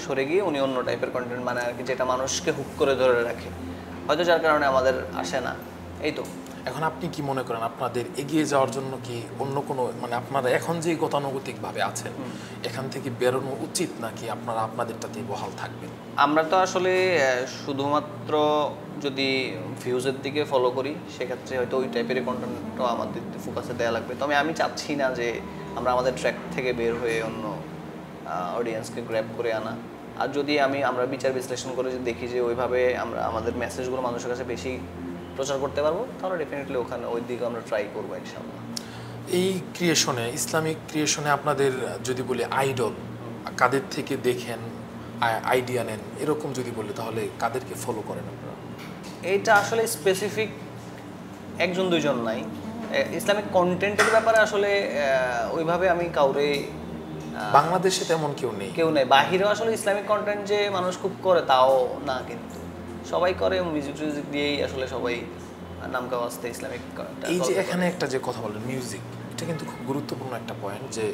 সরে গিয়ে উনি অন্য টাইপের কন্টেন্ট বানায় আর কি, যেটা মানুষকে হুক করে ধরে রাখে, হয়তো যার কারণে আমাদের আসে না। এই তো। এখন আপনি কি মনে করেন আপনাদের এগিয়ে যাওয়ার জন্য কি অন্য কোনো মানে আপনারা এখন যে গতানুগতিকভাবে আছেন এখান থেকে বেরোনো উচিত, নাকি আপনারা আপনাদেরটাতেই বহাল থাকবেন? আমরা তো আসলে শুধুমাত্র যদি ভিউজের দিকে ফলো করি সেক্ষেত্রে হয়তো ওই টাইপের কন্টেন্টও আমাদের ফোকাসে দেওয়া লাগবে। তবে আমি চাচ্ছি না যে আমরা আমাদের ট্র্যাক থেকে বের হয়ে অন্য অডিয়েন্সকে গ্র্যাব করে আনা। আর যদি আমরা বিচার বিশ্লেষণ করে যদি দেখি যে ওইভাবে আমরা আমাদের মেসেজগুলো মানুষের কাছে বেশি প্রচার করতে পারবো, তাহলে ডেফিনেটলি ওখানে ওই দিকে আমরা ট্রাই করবো ইনশাআল্লাহ। এই ক্রিয়েশনে, ইসলামিক ক্রিয়েশনে আপনাদের যদি বলি আইডল কাদের থেকে দেখেন, আইডিয়া নেন, এরকম যদি বলি তাহলে কাদেরকে ফলো করেন আপনারা? এইটা আসলে স্পেসিফিক একজন দুইজন নাই। ইসলামিক কন্টেন্টের ব্যাপারে আসলে ওইভাবে আমি কাউরে বাংলাদেশে তেমন কেউ নেই। বাহিরেও আসলে ইসলামিক কন্টেন্ট যে মানুষ খুব করে তাও না, কিন্তু সবাই করে মিউজিক দিয়েই আসলে সবাই নাম কাওয়াজতে ইসলামিক। এই যে এখানে একটা যে কথা বলেন মিউজিক, এটা কিন্তু খুব গুরুত্বপূর্ণ একটা পয়েন্ট, যে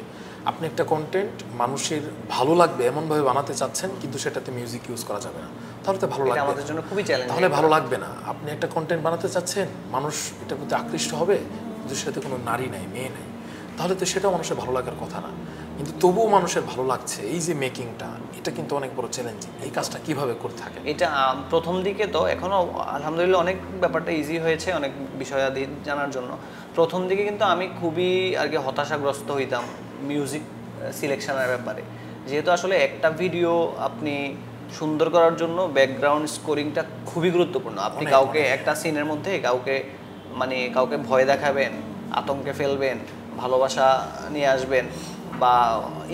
আপনি একটা কন্টেন্ট মানুষের ভালো লাগবে এমনভাবে বানাতে চাচ্ছেন, কিন্তু সেটাতে মিউজিক ইউজ করা যাবে না, তাহলে তো ভালো লাগবে আমাদের জন্য খুবই চ্যালেঞ্জ। তাহলে ভালো লাগবে না। আপনি একটা কন্টেন্ট বানাতে চাচ্ছেন, মানুষ এটার প্রতি আকৃষ্ট হবে, কিন্তু সেটাতে কোনো নারী নাই, মেয়ে নাই, তাহলে তো সেটাও মানুষের ভালো লাগার কথা না। কিন্তু তবুও মানুষের ভালো লাগছে, এই যে মেকিংটা, এটা কিন্তু অনেক বড় চ্যালেঞ্জিং। এই কাজটা কিভাবে করে থাকে? এটা প্রথম দিকে তো এখনো আলহামদুলিল্লাহ অনেক ব্যাপারটা ইজি হয়েছে অনেক বিষয়াদি জানার জন্য। প্রথম দিকে কিন্তু আমি খুবই আর কি হতাশাগ্রস্ত হইতাম মিউজিক সিলেকশনের ব্যাপারে, যেহেতু আসলে একটা ভিডিও আপনি সুন্দর করার জন্য ব্যাকগ্রাউন্ড স্কোরিংটা খুবই গুরুত্বপূর্ণ। আপনি কাউকে একটা সিনের মধ্যে কাউকে ভয় দেখাবেন, আতঙ্কে ফেলবেন, ভালোবাসা নিয়ে আসবেন বা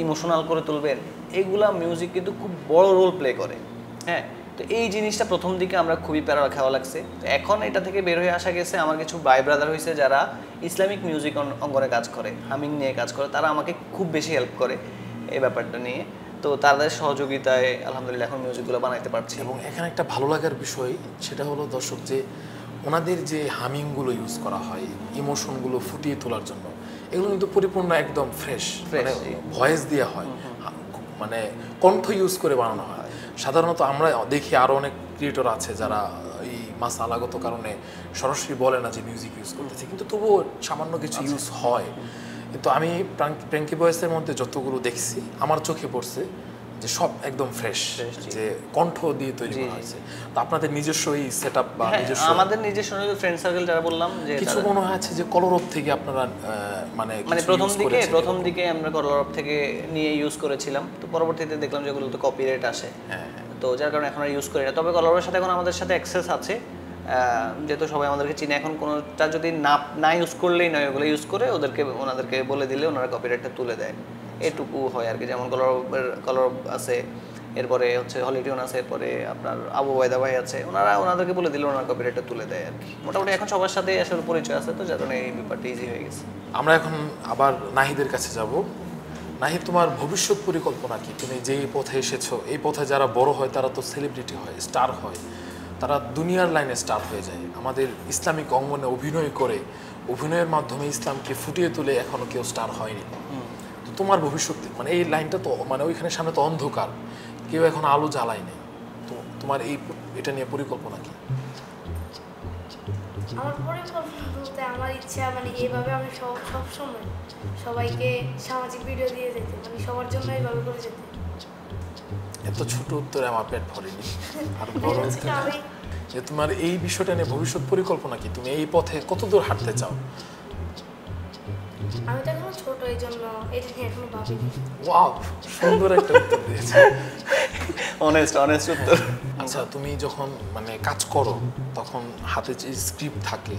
ইমোশনাল করে তুলবেন, এইগুলা মিউজিক কিন্তু খুব বড় রোল প্লে করে। হ্যাঁ, তো এই জিনিসটা প্রথম দিকে আমরা খুবই প্যারা খাওয়া লাগছে। তো এখন এটা থেকে বের হয়ে আসা গেছে, আমার কিছু ভাই ব্রাদার হয়েছে যারা ইসলামিক মিউজিক অঙ্গনে কাজ করে, হামিং নিয়ে কাজ করে, তারা আমাকে খুব বেশি হেল্প করে এই ব্যাপারটা নিয়ে। তো তাদের সহযোগিতায় আলহামদুলিল্লাহ এখন মিউজিকগুলো বানাইতে পারছি। এবং এখানে একটা ভালো লাগার বিষয়, সেটা হলো দর্শক, যে ওনাদের যে হামিংগুলো ইউজ করা হয় ইমোশনগুলো ফুটিয়ে তোলার জন্য, এগুলো কিন্তু পরিপূর্ণ একদম ফ্রেশ, মানে ভয়েস দেওয়া হয়, মানে কণ্ঠ ইউজ করে বানানো হয়। সাধারণত আমরা দেখি আরও অনেক ক্রিয়েটর আছে যারা এই মাসালাগত কারণে সরাসরি বলে না যে মিউজিক ইউজ করতেছে, কিন্তু তবুও সামান্য কিছু ইউজ হয়। কিন্তু আমি প্র্যাঙ্কি ভয়েসের মধ্যে যতগুলো দেখছি আমার চোখে পড়ছে যে সব একদম ফ্রেশ, যে কণ্ঠ দিয়ে তৈরি করা হয়েছে। তো আপনাদের নিজস্ব এই সেটআপ বা নিজস্ব, আমাদের নিজস্ব ফ্রেন্ড সার্কেল যারা বললাম যে কিছু মনে হচ্ছে যে কলরব থেকে আপনারা মানে প্রথম দিকে আমরা কলরব থেকে নিয়ে ইউজ করেছিলাম, তো পরবর্তীতে দেখলাম যে এগুলো তো কপিরাইট আসে, তো যার কারণে এখন আর ইউজ করি না। তবে কলরবের সাথে এখন আমাদের সাথে অ্যাক্সেস আছে, যেহেতু সবাই আমাদেরকে চিনে। এখন কোনোটা যদি না ইউজ করলেই নয়, ওগুলো ইউজ করে ওনাদেরকে বলে দিলে ওনারা কপিরাইটটা তুলে দেয়, এটুকু হয় আর কি। যেমন কলরব আছে, এরপরে হচ্ছে হলিডিউন আছে, এরপরে আপনার আবু ওয়াইদা ভাই আছে, ওনাদেরকে বলে দিলে ওনার কপিরাইটটা তুলে দেয় আর কি। মোটামুটি এখন সবার সাথে আসলে পরিচয় আছে, তো যার জন্য এই ব্যাপারটা ইজি হয়ে গেছে। আমরা এখন আবার নাহিদের কাছে যাব। নাহিদ, তোমার ভবিষ্যৎ পরিকল্পনা কি? তুমি যেই পথে এসেছো, এই পথে যারা বড় হয় তারা তো সেলিব্রিটি হয়, স্টার হয়, তারা দুনিয়ার লাইনে স্টার হয়ে যায়। আমাদের ইসলামিক অঙ্গনে অভিনয় করে, অভিনয়ের মাধ্যমে ইসলামকে ফুটিয়ে তুলে এখনো কেউ স্টার হয়নি। তো তোমার ভবিষ্যৎ মানে এই লাইনটা তো মানে ওইখানে সামনে তো অন্ধকার, কেউ এখন আলো জ্বালায় নেই। তো তোমার এটা নিয়ে পরিকল্পনা কি? আমার পরিকল্পনা বলতে আমার ইচ্ছা মানে এইভাবে আমি সবসময় সবাইকে সামাজিক ভিডিও দিয়ে যেতে, মানে সবার জন্য এইভাবে করে যেতে। এত ছোট উত্তরে আমার পেট ভরেনি। আর বড় উত্তরে আমি যে তোমার এই বিষয়টা নিয়ে ভবিষ্যৎ পরিকল্পনা কি? তুমি এই পথে কত দূর হাঁটতে চাও? আমি তো এখনো ছোট, এই জন্য এটা নিয়ে এখনো ভাবিনি। ওয়াও, সুন্দর একটা উত্তর দিয়েছে। অনেস্ট উত্তর। আচ্ছা, তুমি যখন মানে কাজ করো তখন হাতে যে স্ক্রিপ্ট থাকে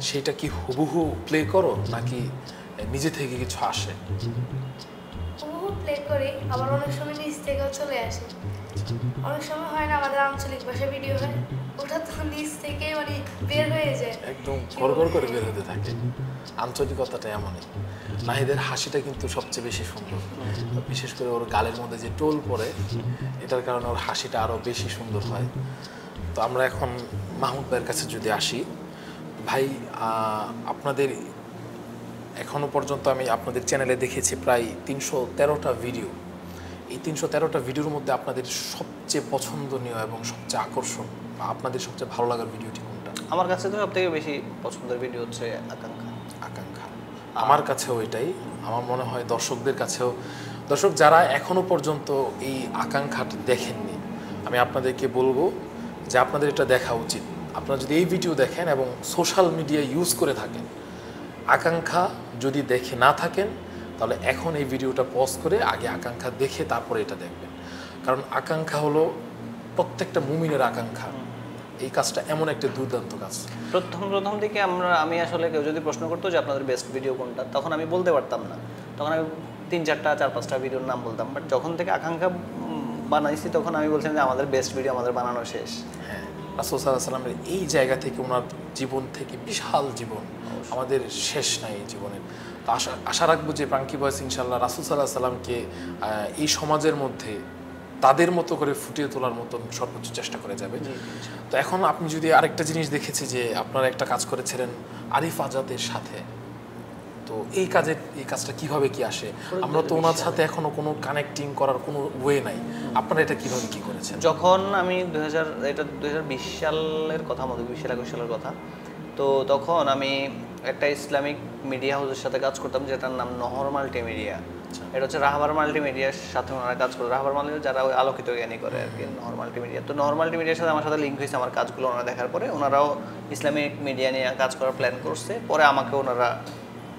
সেটা কি হুবহু প্লে করো নাকি নিজে থেকে কিছু আসে? হুবহু প্লে করি, আবার অনেক সময় নিজ থেকেও চলে আসে। অনেক সময় হয় না আমাদের আঞ্চলিক ভাষা ভিডিও হয়, ওটা তো নিজ থেকে মানে বের হয়ে যায়, একদম গড়গড় করে বের হতে থাকে। আঞ্চলিকতাটা এমনই। নাহিদের হাসিটা কিন্তু সবচেয়ে বেশি সুন্দর, বিশেষ করে ওর গালের মধ্যে যে টোল পড়ে এটার কারণে ওর হাসিটা আরও বেশি সুন্দর হয়। তো আমরা এখন মাহমুদ ভাইয়ের কাছে যদি আসি, ভাই আপনাদের এখনও পর্যন্ত আমি আপনাদের চ্যানেলে দেখেছি প্রায় 313টা ভিডিও। এই 313টা ভিডিওর মধ্যে আপনাদের সবচেয়ে পছন্দনীয় এবং সবচেয়ে আকর্ষণ বা আপনাদের সবচেয়ে ভালো লাগার ভিডিওটি কোনটা? আমার কাছে তো সবথেকে বেশি পছন্দের ভিডিও হচ্ছে আকাঙ্ক্ষা। আমার কাছেও এটাই, আমার মনে হয় দর্শকদের কাছেও। দর্শক যারা এখনো পর্যন্ত এই আকাঙ্ক্ষাটা দেখেননি, আমি আপনাদেরকে বলবো যে আপনাদের এটা দেখা উচিত। আপনারা যদি এই ভিডিও দেখেন এবং সোশ্যাল মিডিয়া ইউজ করে থাকেন, আকাঙ্ক্ষা যদি দেখে না থাকেন তাহলে এখন এই ভিডিওটা পজ করে আগে আকাঙ্ক্ষা দেখে তারপরে এটা দেখবেন। কারণ আকাঙ্ক্ষা হলো প্রত্যেকটা মুমিনের আকাঙ্ক্ষা। এই কাজটা এমন একটা দুর্দান্ত কাজ। প্রথম দিকে আমি আসলে কেউ যদি প্রশ্ন করতো যে আপনাদের বেস্ট ভিডিও কোনটা, তখন আমি বলতে পারতাম না। তখন আমি 3-4টা 4-5টা ভিডিওর নাম বলতাম। বাট যখন থেকে আকাঙ্ক্ষা বানাইছি তখন আমি বলছিলাম যে আমাদের বেস্ট ভিডিও আমাদের বানানো শেষ। হ্যাঁ, রাসূল সাল্লাল্লাহু আলাইহি ওয়াসাল্লামের এই জায়গা থেকে, ওনার জীবন থেকে, বিশাল জীবন, আমাদের শেষ নাই এই জীবনের। তো আশা রাখবো যে প্রাঙ্কি বয়েস ইনশাল্লাহ রাসূল সাল্লাল্লাহু আলাইহি ওয়াসাল্লামকে এই সমাজের মধ্যে তাদের মতো করে ফুটিয়ে তোলার মতন সর্বোচ্চ চেষ্টা করে যাবে। তো এখন আপনি যদি আরেকটা জিনিস দেখেছি যে আপনারা একটা কাজ করেছিলেন আরিফ আজাদের সাথে, তো এই কাজটা কিভাবে কি আসে? আমরা তো ওনার সাথে এখনো কোনো কানেক্টিং করার কোনো ওয়ে নাই, আপনারা এটা কিভাবে কি করেছেন? যখন আমি 2020 সালের কথা, 2021 সালের কথা, তো তখন আমি একটা ইসলামিক মিডিয়া হাউসের সাথে কাজ করতাম যেটার নাম নহর মাল্টিমিডিয়া। এটা হচ্ছে রাহবার মাল্টিমিডিয়ার সাথে ওনারা কাজ করে। রাহবার মাল্টিমিডিয়া যারা ওই আলোকিত জ্ঞানী করে আর কি, নহর মাল্টিমিডিয়া। তো নহর মাল্টিমিডিয়ার সাথে আমার সাথে লিঙ্ক হয়েছে, আমার কাজগুলো ওনারা দেখার পরে ওনারাও ইসলামিক মিডিয়া নিয়ে কাজ করার প্ল্যান করছে। পরে আমাকে ওনারা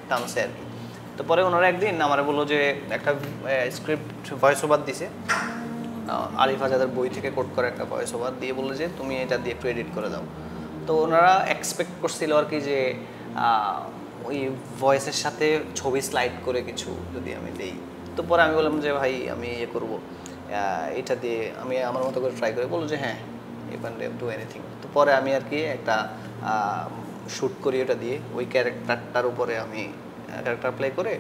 টানছে আর কি। তো পরে ওনারা একদিন আমার বললো যে একটা স্ক্রিপ্ট ভয়েস ওভার দিছে, আরিফ আজাদের বই থেকে কোট করে একটা ভয়েস ওভার দিয়ে বললো যে তুমি এটা দিয়ে একটু এডিট করে দাও। তো ওনারা এক্সপেক্ট করছিল আর কি যে ওই ভয়েসের সাথে ছবি স্লাইড করে কিছু যদি আমি দিই। তো পরে আমি বললাম যে ভাই আমি করবো এটা দিয়ে, আমি আমার মতো করে ট্রাই করে। বললো যে হ্যাঁ, ইউ ক্যান ডু এনিথিং। তো পরে আমি আর কি একটা শ্যুট করি ওটা দিয়ে, ওই ক্যারেক্টারটার উপরে আমি ক্যারেক্টার প্লে করে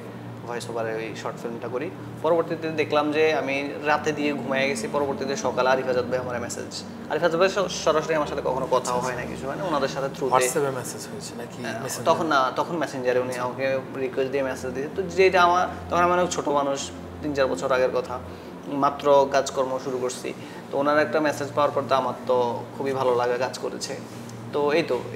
ভয়েস ওভারে ওই শর্ট ফিল্মটা করি। পরবর্তীতে দেখলাম যে আমি রাতে দিয়ে ঘুমিয়ে গেছি, পরবর্তীতে সকালে আরিফ আজাদ ভাই আমার মেসেজ, আরিফ আজাদ ভাই সরাসরি আমার সাথে কখনো কথাও হয় না, কিছু হয় না, ওনাদের সাথে হোয়াটসঅ্যাপে মেসেজ হয়েছে নাকি? তখন মেসেঞ্জারে উনি আমাকে রিকোয়েস্ট দিয়ে মেসেজ দিয়েছে। তো যেটা আমার তখন আমি অনেক ছোটো মানুষ, 3-4 বছর আগের কথা, মাত্র কাজকর্ম শুরু করছি। তো ওনার একটা মেসেজ পাওয়ার পর তো আমার তো খুবই ভালো লাগা কাজ করেছে। তো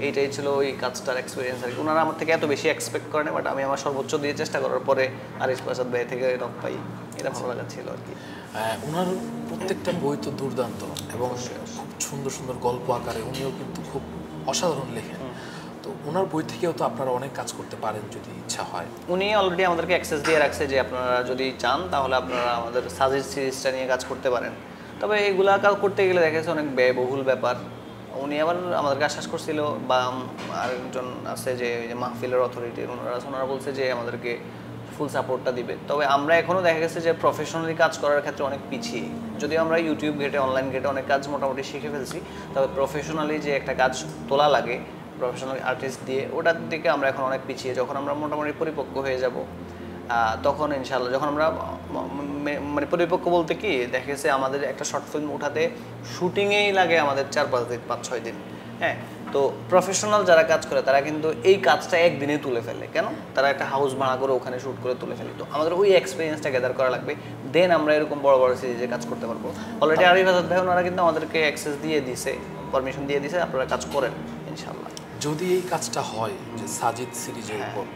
এইটাই ছিল ওই কাজটার এক্সপিরিয়েন্স আর কি। ওনারা আমার থেকে এত বেশি এক্সপেক্ট করে না, বাট আমি আমার সর্বোচ্চ দিয়ে চেষ্টা করার পরে আরিফ আজাদ ভাই থেকে নক পাই, এটা ভালো লাগা ছিল আর কি। ওনার প্রত্যেকটা বই তো দুর্দান্ত এবং খুব সুন্দর সুন্দর গল্প আকারে, উনিও কিন্তু খুব অসাধারণ লেখেন। তো ওনার বই থেকেও তো আপনারা অনেক কাজ করতে পারেন যদি ইচ্ছা হয়। উনি অলরেডি আমাদেরকে অ্যাক্সেস দিয়ে রাখছে যে আপনারা যদি চান তাহলে আপনারা আমাদের সাজেস্ট সিরিজটা নিয়ে কাজ করতে পারেন। তবে এগুলা কাজ করতে গেলে দেখা যাচ্ছে অনেক ব্যয়বহুল ব্যাপার। উনি আবার আমাদেরকে আশ্বাস করছিল, বা আরেকজন আছে যে মাহফিলের অথরিটি, ওনারা বলছে যে আমাদেরকে ফুল সাপোর্টটা দিবে। তবে আমরা এখনও দেখা গেছে যে প্রফেশনালি কাজ করার ক্ষেত্রে অনেক পিছিয়ে, যদিও আমরা ইউটিউব ঘেটে অনলাইন ঘেটে অনেক কাজ মোটামুটি শিখে ফেলছি, তবে প্রফেশনালি যে একটা কাজ তোলা লাগে প্রফেশনাল আর্টিস্ট দিয়ে, ওটার দিকে আমরা এখন অনেক পিছিয়ে। যখন আমরা মোটামুটি পরিপক্ক হয়ে যাব তখন ইনশাল্লাহ, যখন আমরা মানে পরিপক্ক বলতে কি দেখা গেছে আমাদের একটা শর্ট ফিল্ম উঠাতে শুটিংয়েই লাগে আমাদের 4-5 দিন 5-6 দিন। হ্যাঁ, তো প্রফেশনাল যারা কাজ করে তারা কিন্তু এই কাজটা একদিনে তুলে ফেলে। কেন? তারা একটা হাউস ভাড়া করে ওখানে শ্যুট করে তুলে ফেলে। তো আমাদের ওই এক্সপিরিয়েন্সটা গ্যাদার করা লাগবে, দেন আমরা এরকম বড় বড় সিরিজে কাজ করতে পারবো। অলরেডি আরিফ আজাদ ভাই ওনারা কিন্তু আমাদেরকে অ্যাক্সেস দিয়ে দিছে, পারমিশন দিয়ে দিছে, আপনারা কাজ করেন ইনশাল্লাহ। যদি এই কাজটা হয় যে সাজিদ সিরিজের উপর,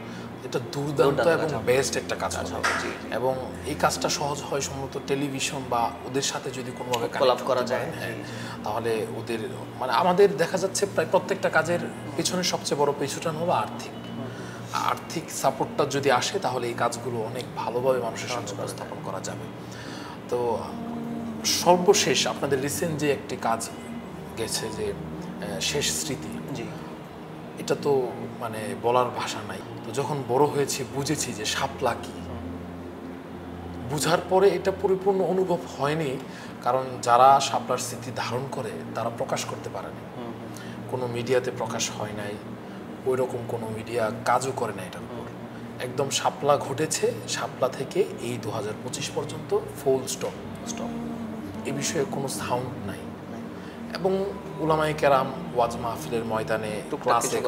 এটা দুর্দান্ত এবং বেস্ট একটা কাজ হবে, এবং এই কাজটা সহজ হয় সম্ভবত টেলিভিশন বা ওদের সাথে যদি কোনোভাবে কোলাপ করা যায়, তাহলে ওদের মানে আমাদের দেখা যাচ্ছে প্রায় প্রত্যেকটা কাজের পিছনে সবচেয়ে বড় পেছুটান হলো আর্থিক সাপোর্টটা যদি আসে তাহলে এই কাজগুলো অনেক ভালোভাবে মানুষের সামনে উপস্থাপন করা যাবে। তো সর্বশেষ আপনাদের রিসেন্ট যে একটি কাজ গেছে যে শেষ স্মৃতি, জি, এটা তো মানে বলার ভাষা নাই। তো যখন বড় হয়েছি বুঝেছি যে শাপলা কি, বুঝার পরে এটা পরিপূর্ণ অনুভব হয়নি, কারণ যারা শাপলার স্মৃতি ধারণ করে তারা প্রকাশ করতে পারেনি, কোনো মিডিয়াতে প্রকাশ হয় নাই, ওই রকম কোনো মিডিয়া কাজও করে না এটার উপর। একদম শাপলা ঘটেছে, শাপলা থেকে এই 2025 পর্যন্ত ফুল স্টপ। এ বিষয়ে কোনো সাউন্ড নাই, এবং উলামায়ে কেরাম ওয়াজ মাহফিলের ময়দানে ক্লাসে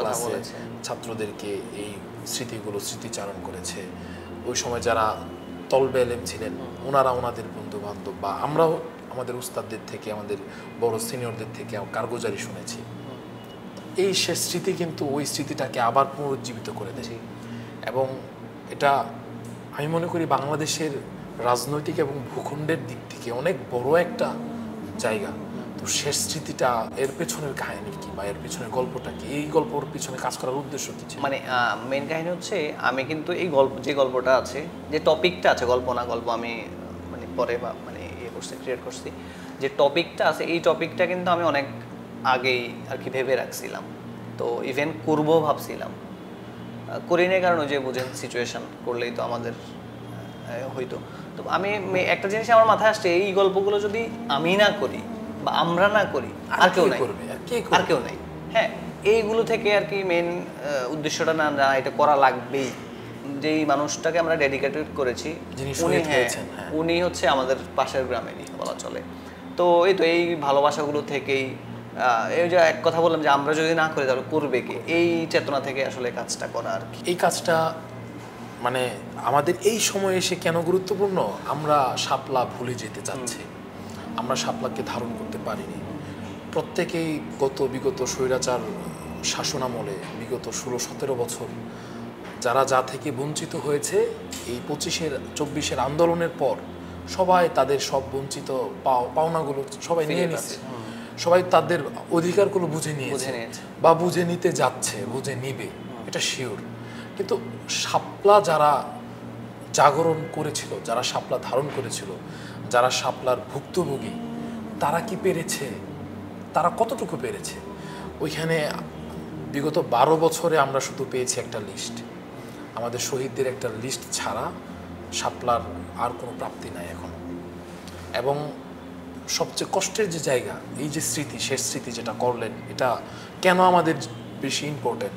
ছাত্রদেরকে এই স্মৃতিগুলো স্মৃতিচারণ করেছে। ওই সময় যারা তলবে এলেম ছিলেন ওনারা ওনাদের বন্ধু বান্ধব বা আমরাও আমাদের উস্তাদদের থেকে, আমাদের বড় সিনিয়রদের থেকে কারগুজারি শুনেছি। এই শেষ স্মৃতি কিন্তু ওই স্মৃতিটাকে আবার পুনরুজ্জীবিত করে দেয়, এবং এটা আমি মনে করি বাংলাদেশের রাজনৈতিক এবং ভূখণ্ডের দিক থেকে অনেক বড় একটা জায়গা। তো শেষ স্মৃতিটা, এর পেছনের কাহিনী কি বা এর পেছনের গল্পটা কি, এই গল্পের পিছনে কাজ করার উদ্দেশ্য কি? মানে মেন কাহিনী হচ্ছে, আমি কিন্তু এই যে গল্পটা আছে, যে টপিকটা আছে, গল্প না গল্প আমি মানে পরে বা মানে ক্রিয়েট করছি, যে টপিকটা আছে এই টপিকটা কিন্তু আমি অনেক আগেই আর কি ভেবে রাখছিলাম। তো ইভেন করবো ভাবছিলাম, করি না, কারণ ওই যে বুঝেন সিচুয়েশন করলেই তো আমাদের হইতো। তো আমি একটা জিনিস আমার মাথায় আসছে, এই গল্পগুলো যদি আমি না করি বা আমরা না করি আর কেউ নাই, আর কেউ নাই। হ্যাঁ, এইগুলো থেকে আর কি মেন উদ্দেশ্যটা না, এটা করা লাগবেই। যেই মানুষটাকে আমরা ডেডিকেটেড করেছি উনি হচ্ছে আমাদের পাশের গ্রামেরই বলা চলে। তো এই ভালোবাসাগুলো থেকেই এই যে এক কথা বললাম যে আমরা যদি না করি তাহলে করবে কি, এই চেতনা থেকে আসলে কাজটা করা আর কি। এই কাজটা মানে আমাদের এই সময়ে এসে কেন গুরুত্বপূর্ণ, আমরা শাপলা ভুলে যেতে চাচ্ছি, আমরা শাপলাকে ধারণ করতে পারিনি। প্রত্যেকেই বিগত স্বৈরাচার শাসনামলে বিগত 16-17 বছর যারা যা থেকে বঞ্চিত হয়েছে, এই 25-24 আন্দোলনের পর সবাই তাদের সব বঞ্চিত পাওনাগুলো সবাই নিয়ে নিচ্ছে, সবাই তাদের অধিকারগুলো বুঝে নিয়েছে বা বুঝে নিতে যাচ্ছে, বুঝে নিবে, এটা শিওর। কিন্তু শাপলা যারা জাগরণ করেছিল, যারা শাপলা ধারণ করেছিল, যারা শাপলার ভুক্তভোগী, তারা কি পেরেছে, তারা কতটুকু পেরেছে? ওইখানে বিগত 12 বছরে আমরা শুধু পেয়েছি একটা লিস্ট, আমাদের শহীদদের একটা লিস্ট ছাড়া শাপলার আর কোনো প্রাপ্তি নাই এখনো। এবং সবচেয়ে কষ্টের যে জায়গা, এই যে স্মৃতি, শেষ স্মৃতি যেটা করলেন, এটা কেন আমাদের বেশি ইম্পর্টেন্ট,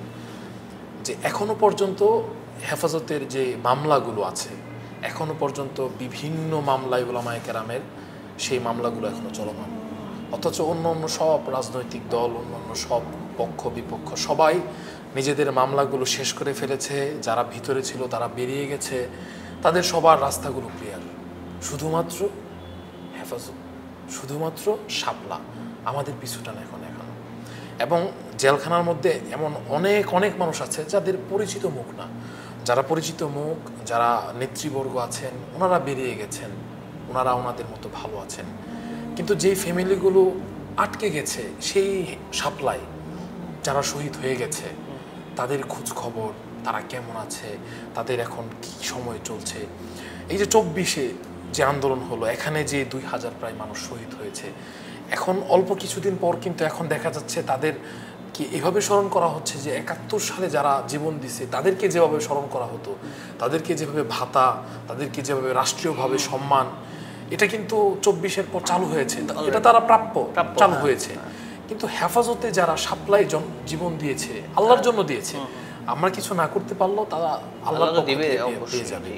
যে এখনো পর্যন্ত হেফাজতের যে মামলাগুলো আছে, এখনো পর্যন্ত বিভিন্ন মামলায় উলামায়ে কেরামের সেই মামলাগুলো এখনো চলমান, অথচ অন্য সব রাজনৈতিক দল, অন্য সব পক্ষ বিপক্ষ সবাই নিজেদের মামলাগুলো শেষ করে ফেলেছে, যারা ভিতরে ছিল তারা বেরিয়ে গেছে, তাদের সবার রাস্তাগুলো ক্লিয়ার। শুধুমাত্র হেফাজত, শুধুমাত্র শাপলা আমাদের পিছুটান এখন। এবং জেলখানার মধ্যে এমন অনেক মানুষ আছে যাদের পরিচিত মুখ না, যারা পরিচিত মুখ, যারা নেতৃবর্গ আছেন, ওনারা বেরিয়ে গেছেন, ওনারা ওনাদের মতো ভালো আছেন। কিন্তু যেই ফ্যামিলিগুলো আটকে গেছে সেই শাপলায়, যারা শহীদ হয়ে গেছে, তাদের খোঁজ খবর, তারা কেমন আছে, তাদের এখন কি সময় চলছে, এই যে 24-এ যে আন্দোলন হলো, এখানে যে 2000 প্রায় মানুষ শহীদ হয়েছে, এখন অল্প কিছুদিন পর কিন্তু এখন দেখা যাচ্ছে তাদের কি এভাবে স্মরণ করা হচ্ছে যে ৭১ সালে যারা জীবন দিছে তাদেরকে যেভাবে স্মরণ করা হতো, তাদেরকে যেভাবে ভাতা, তাদেরকে যেভাবে রাষ্ট্রীয়ভাবে সম্মান, এটা কিন্তু ২৪-এর পর চালু হয়েছে, এটা তারা প্রাপ্য চালু হয়েছে। কিন্তু হেফাজতে যারা সাপ্লাই জীবন দিয়েছে আল্লাহর জন্য দিয়েছে, আমরা কিছু না করতে পারলেও তারা আল্লাহর পক্ষ থেকে পেয়ে যাবে।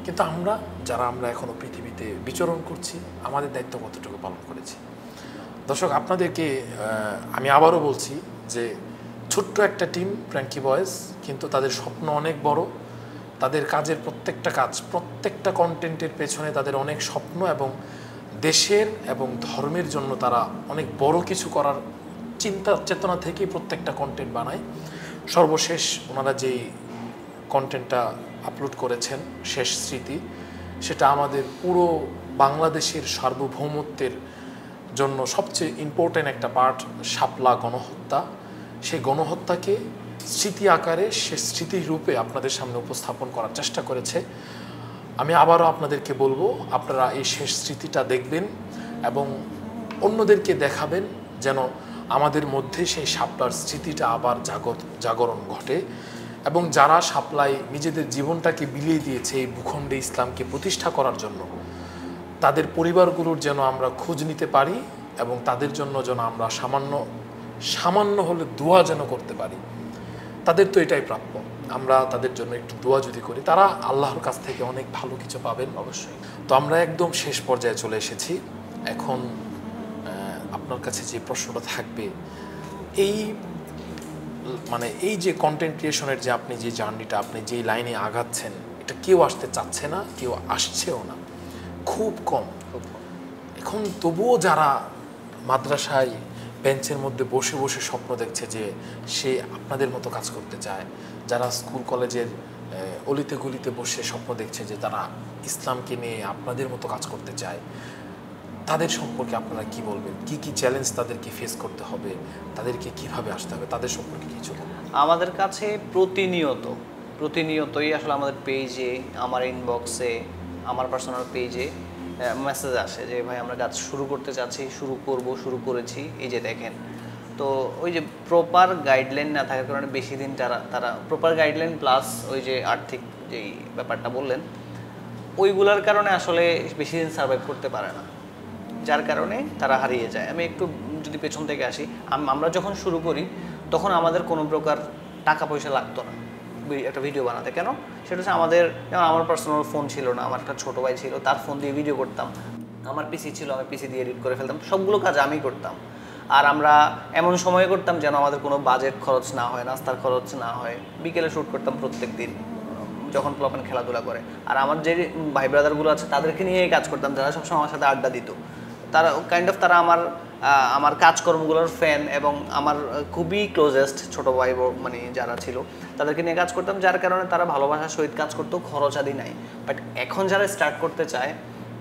কিন্তু আমরা এখনো পৃথিবীতে বিচরণ করছি, আমাদের দায়িত্ব কতটুকু পালন করেছি? দর্শক, আপনাদেরকে আমি আবারও বলছি যে ছোট্ট একটা টিম ফ্র্যাঙ্কি বয়েজ, কিন্তু তাদের স্বপ্ন অনেক বড়। তাদের কাজের প্রত্যেকটা কন্টেন্টের পেছনে তাদের অনেক স্বপ্ন, এবং দেশের এবং ধর্মের জন্য তারা অনেক বড় কিছু করার চিন্তা চেতনা থেকেই প্রত্যেকটা কন্টেন্ট বানায়। সর্বশেষ ওনারা যেই কন্টেন্টটা আপলোড করেছেন শেষ স্মৃতি, সেটা আমাদের পুরো বাংলাদেশের সার্বভৌমত্বের জন্য সবচেয়ে ইম্পর্ট্যান্ট একটা পার্ট, শাপলা গণহত্যা। সেই গণহত্যাকে স্মৃতি আকারে সে স্মৃতির রূপে আপনাদের সামনে উপস্থাপন করার চেষ্টা করেছে। আমি আবারও আপনাদেরকে বলবো, আপনারা এই শেষ স্মৃতিটা দেখবেন এবং অন্যদেরকে দেখাবেন, যেন আমাদের মধ্যে সেই শাপলার স্মৃতিটা আবার জাগরণ ঘটে। এবং যারা শাপলায় নিজেদের জীবনটাকে বিলিয়ে দিয়েছে এই ভূখণ্ডে ইসলামকে প্রতিষ্ঠা করার জন্য, তাদের পরিবারগুলোর যেন আমরা খোঁজ নিতে পারি এবং তাদের জন্য যেন আমরা সামান্য হলে দোয়া যেন করতে পারি। তাদের তো এটাই প্রাপ্য। আমরা তাদের জন্য একটু দোয়া যদি করি, তারা আল্লাহর কাছ থেকে অনেক ভালো কিছু পাবেন অবশ্যই। তো আমরা একদম শেষ পর্যায়ে চলে এসেছি। এখন আপনার কাছে যে প্রশ্নটা থাকবে, এই যে কন্টেন্ট ক্রিয়েশনের যে আপনি যে জার্নিটা, আপনি যে লাইনে আগাচ্ছেন, এটা কেউ আসতে চাচ্ছে না, কেউ আসছেও না, খুব কম। এখন তবুও যারা মাদ্রাসায় বেঞ্চের মধ্যে বসে বসে স্বপ্ন দেখছে যে সে আপনাদের মতো কাজ করতে চায়, যারা স্কুল কলেজের অলিতে গলিতে বসে স্বপ্ন দেখছে যে তারা ইসলামকে নিয়ে আপনাদের মতো কাজ করতে চায়, তাদের সম্পর্কে আপনারা কি বলবেন? কি কি চ্যালেঞ্জ তাদেরকে ফেস করতে হবে, তাদেরকে কিভাবে আসতে হবে, তাদের সম্পর্কে কিছু বলবেন? আমাদের কাছে প্রতিনিয়তই আসলে আমাদের পেজে, আমার ইনবক্সে, আমার পার্সোনাল পেজে মেসেজ আসে যে ভাই আমরা কাজ শুরু করতে চাচ্ছি, শুরু করেছি, এই যে দেখেন। তো ওই যে প্রপার গাইডলাইন না থাকার কারণে বেশি দিন তারা প্রপার গাইডলাইন প্লাস ওই যে আর্থিক যেই ব্যাপারটা বললেন, ওইগুলোর কারণে আসলে বেশি দিন সার্ভাইভ করতে পারে না, যার কারণে তারা হারিয়ে যায়। আমি একটু যদি পেছন থেকে আসি, আমরা যখন শুরু করি তখন আমাদের কোনো প্রকার টাকা পয়সা লাগতো না একটা ভিডিও বানাতে। কেন? সেটা হচ্ছে যেমন আমার পার্সোনাল ফোন ছিল না, আমার একটা ছোটো ভাই ছিল, তার ফোন দিয়ে ভিডিও করতাম। আমার পিসি ছিল, আমি পিসি দিয়ে এডিট করে ফেলতাম, সবগুলো কাজ আমি করতাম। আর আমরা এমন সময় করতাম যেন আমাদের কোনো বাজেট খরচ না হয়, নাস্তার খরচ না হয়। বিকেলে শ্যুট করতাম প্রত্যেক দিন যখন প্লপান খেলাধুলা করে। আর আমার যে ভাই ব্রাদারগুলো আছে তাদেরকে নিয়েই কাজ করতাম, যারা সবসময় আমার সাথে আড্ডা দিত। তারা তারা আমার কাজকর্মগুলোর ফ্যান এবং আমার খুবই ক্লোজেস্ট ছোটো ভাই মানে যারা ছিল তাদেরকে নিয়ে কাজ করতাম, যার কারণে তারা ভালোবাসার সহিত কাজ করতো, খরচ আদি নাই। বাট এখন যারা স্টার্ট করতে চায়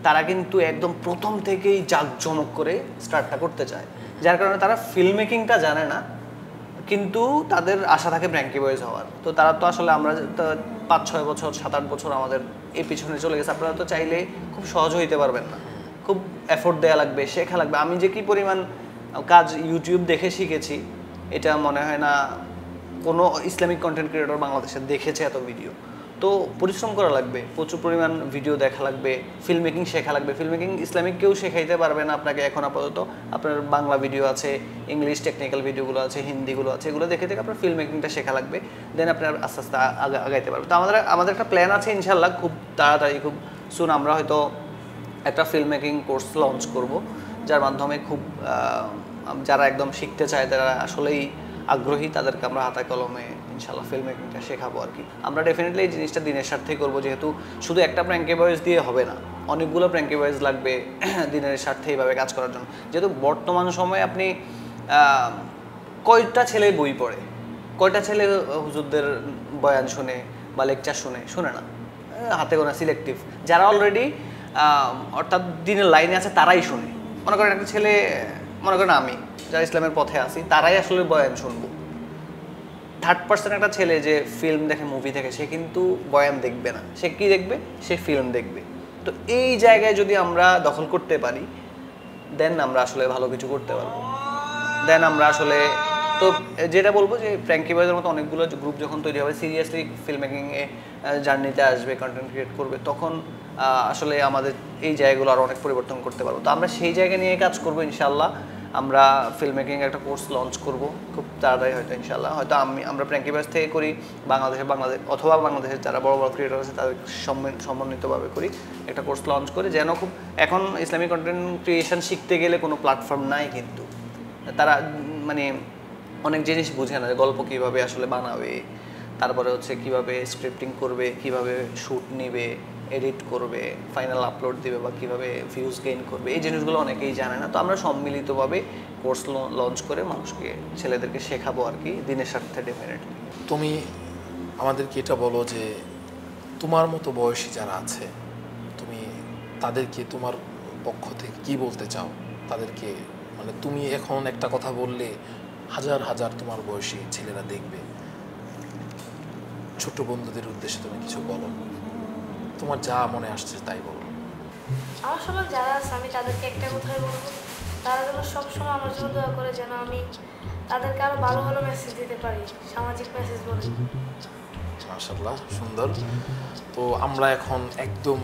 তারা কিন্তু একদম প্রথম থেকেই জাঁকজমক করে স্টার্টটা করতে চায়, যার কারণে তারা ফিল্ম মেকিংটা জানে না, কিন্তু তাদের আশা থাকে ফ্র্যাঙ্কি বয়েজ হওয়ার। তো তারা তো আসলে আমরা ৫-৬ বছর ৭-৮ বছর আমাদের এই পিছনে চলে গেছে। আপনারা তো চাইলে খুব সহজ হইতে পারবেন না, খুব এফোর্ট দেওয়া লাগবে, শেখা লাগবে। আমি যে কি পরিমাণ কাজ ইউটিউব দেখে শিখেছি, এটা মনে হয় না কোনো ইসলামিক কন্টেন্ট ক্রিয়েটর বাংলাদেশে দেখেছে এত ভিডিও। তো পরিশ্রম করা লাগবে, প্রচুর পরিমাণ ভিডিও দেখা লাগবে, ফিল্ম মেকিং শেখা লাগবে। ফিল্ম মেকিং ইসলামিক কেউ শেখাইতে পারবে না আপনাকে এখন আপাতত। আপনার বাংলা ভিডিও আছে, ইংলিশ টেকনিক্যাল ভিডিওগুলো আছে, হিন্দিগুলো আছে, এগুলো দেখে আপনার ফিল্ম মেকিংটা শেখা লাগবে, দেন আপনার আস্তে আস্তে আগাইতে পারবে। তো আমাদের একটা প্ল্যান আছে ইনশাল্লাহ, খুব তাড়াতাড়ি, খুব সুন আমরা হয়তো একটা ফিল্ম মেকিং কোর্স লঞ্চ করব, যার মাধ্যমে যারা একদম শিখতে চায়, তারা আসলেই আগ্রহী, তাদেরকে আমরা হাতে কলমে ইনশাল্লাহ ফিল্ম মেকিংটা শেখাবো আর কি। আমরা ডেফিনেটলি এই জিনিসটা দিনের স্বার্থেই করবো, যেহেতু শুধু একটা প্র্যাঙ্কি বয়েজ দিয়ে হবে না, অনেকগুলো প্র্যাঙ্কি বয়েজ লাগবে দিনের স্বার্থে এইভাবে কাজ করার জন্য। যেহেতু বর্তমান সময়ে আপনি কয়টা ছেলে বই পড়ে, কয়টা ছেলে হুজুরদের বয়ান শুনে বা লেকচার শুনে না, হাতে গোনা সিলেক্টিভ। যারা অলরেডি অর্থাৎ দিনের লাইনে আছে তারাই শুনে। মনে করেন একটা ছেলে, মনে করেন আমি যারা ইসলামের পথে আছি, তারাই আসলে বয়ান শুনবো। 3rd একটা ছেলে যে ফিল্ম দেখে, মুভি দেখে, সে কিন্তু বয়ান দেখবে না, সে কি দেখবে? সে ফিল্ম দেখবে। তো এই জায়গায় যদি আমরা দখল করতে পারি, দেন আমরা আসলে ভালো কিছু করতে পারবো, দেন আমরা আসলে তো যেটা বলবো যে ফ্র্যাঙ্কি বয়েজের মতো অনেকগুলো গ্রুপ যখন তৈরি হবে, সিরিয়াসলি ফিল্ম মেকিংয়ে জার্নিতে আসবে, কন্টেন্ট ক্রিয়েট করবে, তখন আসলে আমাদের এই জায়গাগুলো আরও অনেক পরিবর্তন করতে পারবো। তো আমরা সেই জায়গা নিয়ে কাজ করবো ইনশাল্লাহ। আমরা ফিল্ম মেকিং একটা কোর্স লঞ্চ করব খুব তাড়াতাড়ি, হয়তো ইনশাল্লাহ। হয়তো আমরা ফ্র্যাঙ্কি বয়েজ থেকে করি, বাংলাদেশ অথবা বাংলাদেশের যারা বড় বড় ক্রিয়েটর আছে তাদের সমন্বিতভাবে করি একটা কোর্স লঞ্চ করে, যেন খুব এখন ইসলামিক কন্টেন্ট ক্রিয়েশন শিখতে গেলে কোনো প্ল্যাটফর্ম নাই, কিন্তু তারা মানে অনেক জিনিস বুঝে না, গল্প কীভাবে আসলে বানাবে, তারপরে হচ্ছে কীভাবে স্ক্রিপ্টিং করবে, কীভাবে শ্যুট নেবে, এডিট করবে, ফাইনাল আপলোড দিবে, বা কীভাবে ভিউজ গেইন করবে, এই জিনিসগুলো অনেকেই জানে না। তো আমরা সম্মিলিতভাবে কোর্স লঞ্চ করে মানুষকে, ছেলেদেরকে শেখাবো আর কি, দিনের স্বার্থে ডেফিনেটলি। তুমি আমাদেরকে এটা বলো যে তোমার মতো বয়সী যারা আছে, তুমি তাদেরকে তোমার পক্ষ থেকে কি বলতে চাও তাদেরকে? মানে তুমি এখন একটা কথা বললে হাজার হাজার তোমার বয়সী ছেলেরা দেখবে। ছোট বন্ধুদের উদ্দেশ্যে তুমি কিছু বলো, তোমার যা মনে আসছে তাই বলো। আমার সবার যারা আছে আমি তাদেরকে একটা কথাই বলবো, তারা যেন সবসময় আমার জন্য দোয়া করে, যেন আমি তাদেরকে আরও ভালো ভালো মেসেজ দিতে পারি, সামাজিক মেসেজ বলে। মাশাআল্লাহ, সুন্দর। তো আমরা এখন একদম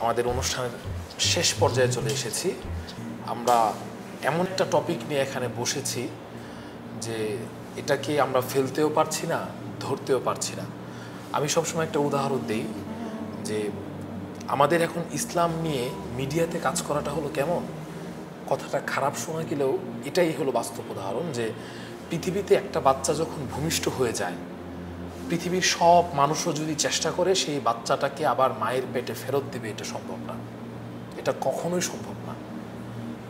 আমাদের অনুষ্ঠানের শেষ পর্যায়ে চলে এসেছি। আমরা এমন একটা টপিক নিয়ে এখানে বসেছি যে এটাকে আমরা ফেলতেও পারছি না, ধরতেও পারছি না। আমি সবসময় একটা উদাহরণ দিই যে আমাদের এখন ইসলাম নিয়ে মিডিয়াতে কাজ করাটা হলো কেমন, কথাটা খারাপ শোনা গেলেও এটাই হলো বাস্তব উদাহরণ যে পৃথিবীতে একটা বাচ্চা যখন ভূমিষ্ঠ হয়ে যায়, পৃথিবীর সব মানুষও যদি চেষ্টা করে সেই বাচ্চাটাকে আবার মায়ের পেটে ফেরত দিবে, এটা সম্ভব না, এটা কখনোই সম্ভব না।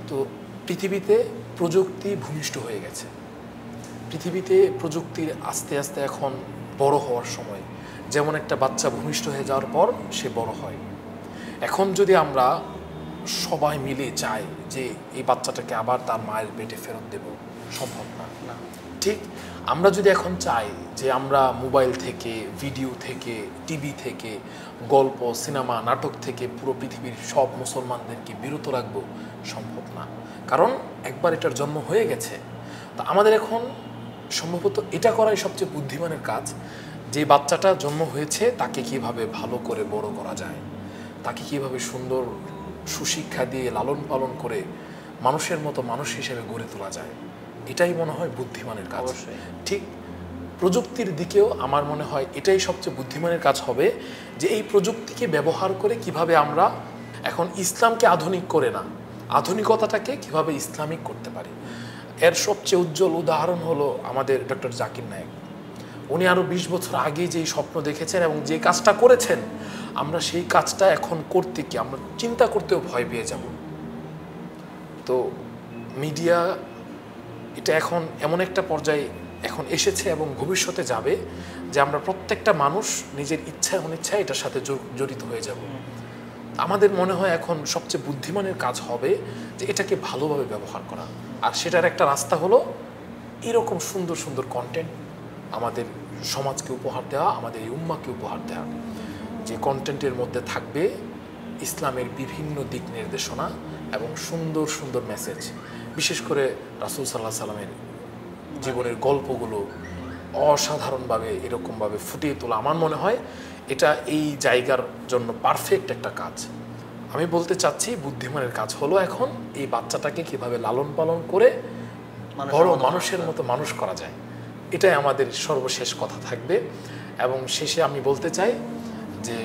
তো পৃথিবীতে প্রযুক্তি ভূমিষ্ঠ হয়ে গেছে, পৃথিবীতে প্রযুক্তির আস্তে আস্তে এখন বড় হওয়ার সময়। যেমন একটা বাচ্চা ভূমিষ্ঠ হয়ে যাওয়ার পর সে বড় হয়। এখন যদি আমরা সবাই মিলে চাই যে এই বাচ্চাটাকে আবার তার মায়ের পেটে ফেরত দেব, সম্ভব না। ঠিক আমরা যদি এখন চাই যে আমরা মোবাইল থেকে, ভিডিও থেকে, টিভি থেকে, গল্প, সিনেমা, নাটক থেকে পুরো পৃথিবীর সব মুসলমানদেরকে বিরত রাখবো, সম্ভব না, কারণ একবার এটার জন্ম হয়ে গেছে। তা আমাদের এখন সম্ভবত এটা করাই সবচেয়ে বুদ্ধিমানের কাজ, যে বাচ্চাটা জন্ম হয়েছে তাকে কিভাবে ভালো করে বড় করা যায়, তাকে কিভাবে সুন্দর সুশিক্ষা দিয়ে লালন পালন করে মানুষের মতো মানুষ হিসেবে গড়ে তোলা যায়, এটাই মনে হয় বুদ্ধিমানের কাজ। ঠিক প্রযুক্তির দিকেও আমার মনে হয় এটাই সবচেয়ে বুদ্ধিমানের কাজ হবে, যে এই প্রযুক্তিকে ব্যবহার করে কিভাবে আমরা এখন ইসলামকে আধুনিক করে না, আধুনিকতাটাকে কিভাবে ইসলামিক করতে পারি। এর সবচেয়ে উজ্জ্বল উদাহরণ হলো আমাদের ডক্টর জাকির নায়েক। উনি আরও 20 বছর আগে যেই স্বপ্ন দেখেছেন এবং যে কাজটা করেছেন, আমরা সেই কাজটা এখন করতে কি আমরা চিন্তা করতেও ভয় পেয়ে যাব। তো মিডিয়া এটা এখন এমন একটা পর্যায়ে এখন এসেছে এবং ভবিষ্যতে যাবে যে আমরা প্রত্যেকটা মানুষ নিজের ইচ্ছা অনিচ্ছায় এটার সাথে জড়িত হয়ে যাব। আমাদের মনে হয় এখন সবচেয়ে বুদ্ধিমানের কাজ হবে যে এটাকে ভালোভাবে ব্যবহার করা, আর সেটার একটা রাস্তা হলো এরকম সুন্দর সুন্দর কন্টেন্ট আমাদের সমাজকে উপহার দেওয়া, আমাদের এই উম্মাকে উপহার দেওয়া, যে কন্টেন্টের মধ্যে থাকবে ইসলামের বিভিন্ন দিক নির্দেশনা এবং সুন্দর সুন্দর মেসেজ। বিশেষ করে রাসূল সাল্লাল্লাহু আলাইহি সাল্লামের জীবনের গল্পগুলো অসাধারণভাবে এরকমভাবে ফুটিয়ে তোলা, আমার মনে হয় এটা এই জায়গার জন্য পারফেক্ট একটা কাজ। আমি বলতে চাচ্ছি বুদ্ধিমানের কাজ হলো এখন এই বাচ্চাটাকে কিভাবে লালন পালন করে বড় মানুষের মতো মানুষ করা যায়, এটাই আমাদের সর্বশেষ কথা থাকবে। এবং শেষে আমি বলতে চাই যে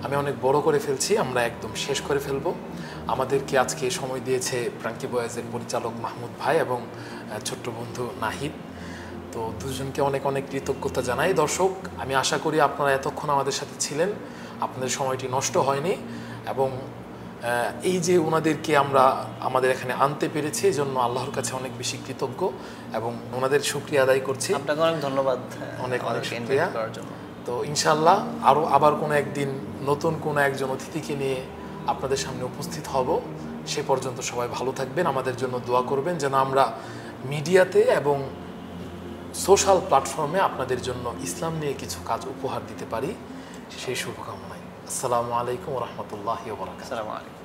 আমি অনেক বড় করে ফেলছি, আমরা একদম শেষ করে ফেলবো। আমাদেরকে আজকে সময় দিয়েছে ফ্র্যাঙ্কি বয়েজের পরিচালক মাহমুদ ভাই এবং ছোট্ট বন্ধু নাহিদ। তো দুজনকে অনেক অনেক কৃতজ্ঞতা জানাই। দর্শক, আমি আশা করি আপনারা এতক্ষণ আমাদের সাথে ছিলেন, আপনাদের সময়টি নষ্ট হয়নি, এবং এই যে ওনাদেরকে আমরা আমাদের এখানে আনতে পেরেছি এই জন্য আল্লাহর কাছে অনেক বেশি কৃতজ্ঞ এবং ওনাদের শুকরিয়া আদায় করছি। আপনাকে অনেক ধন্যবাদ, অনেক অনেক শুকরিয়া। তো ইনশাআল্লাহ আবার কোনো একদিন নতুন কোনো একজন অতিথিকে নিয়ে আপনাদের সামনে উপস্থিত হব। সে পর্যন্ত সবাই ভালো থাকবেন, আমাদের জন্য দোয়া করবেন যেন আমরা মিডিয়াতে এবং সোশ্যাল প্ল্যাটফর্মে আপনাদের জন্য ইসলাম নিয়ে কিছু কাজ উপহার দিতে পারি, সেই শুভকামনায়। আসসালামু আলাইকুম ওয়া রাহমাতুল্লাহি ওয়া বারাকাতুহু। আসসালামু আলাইকুম।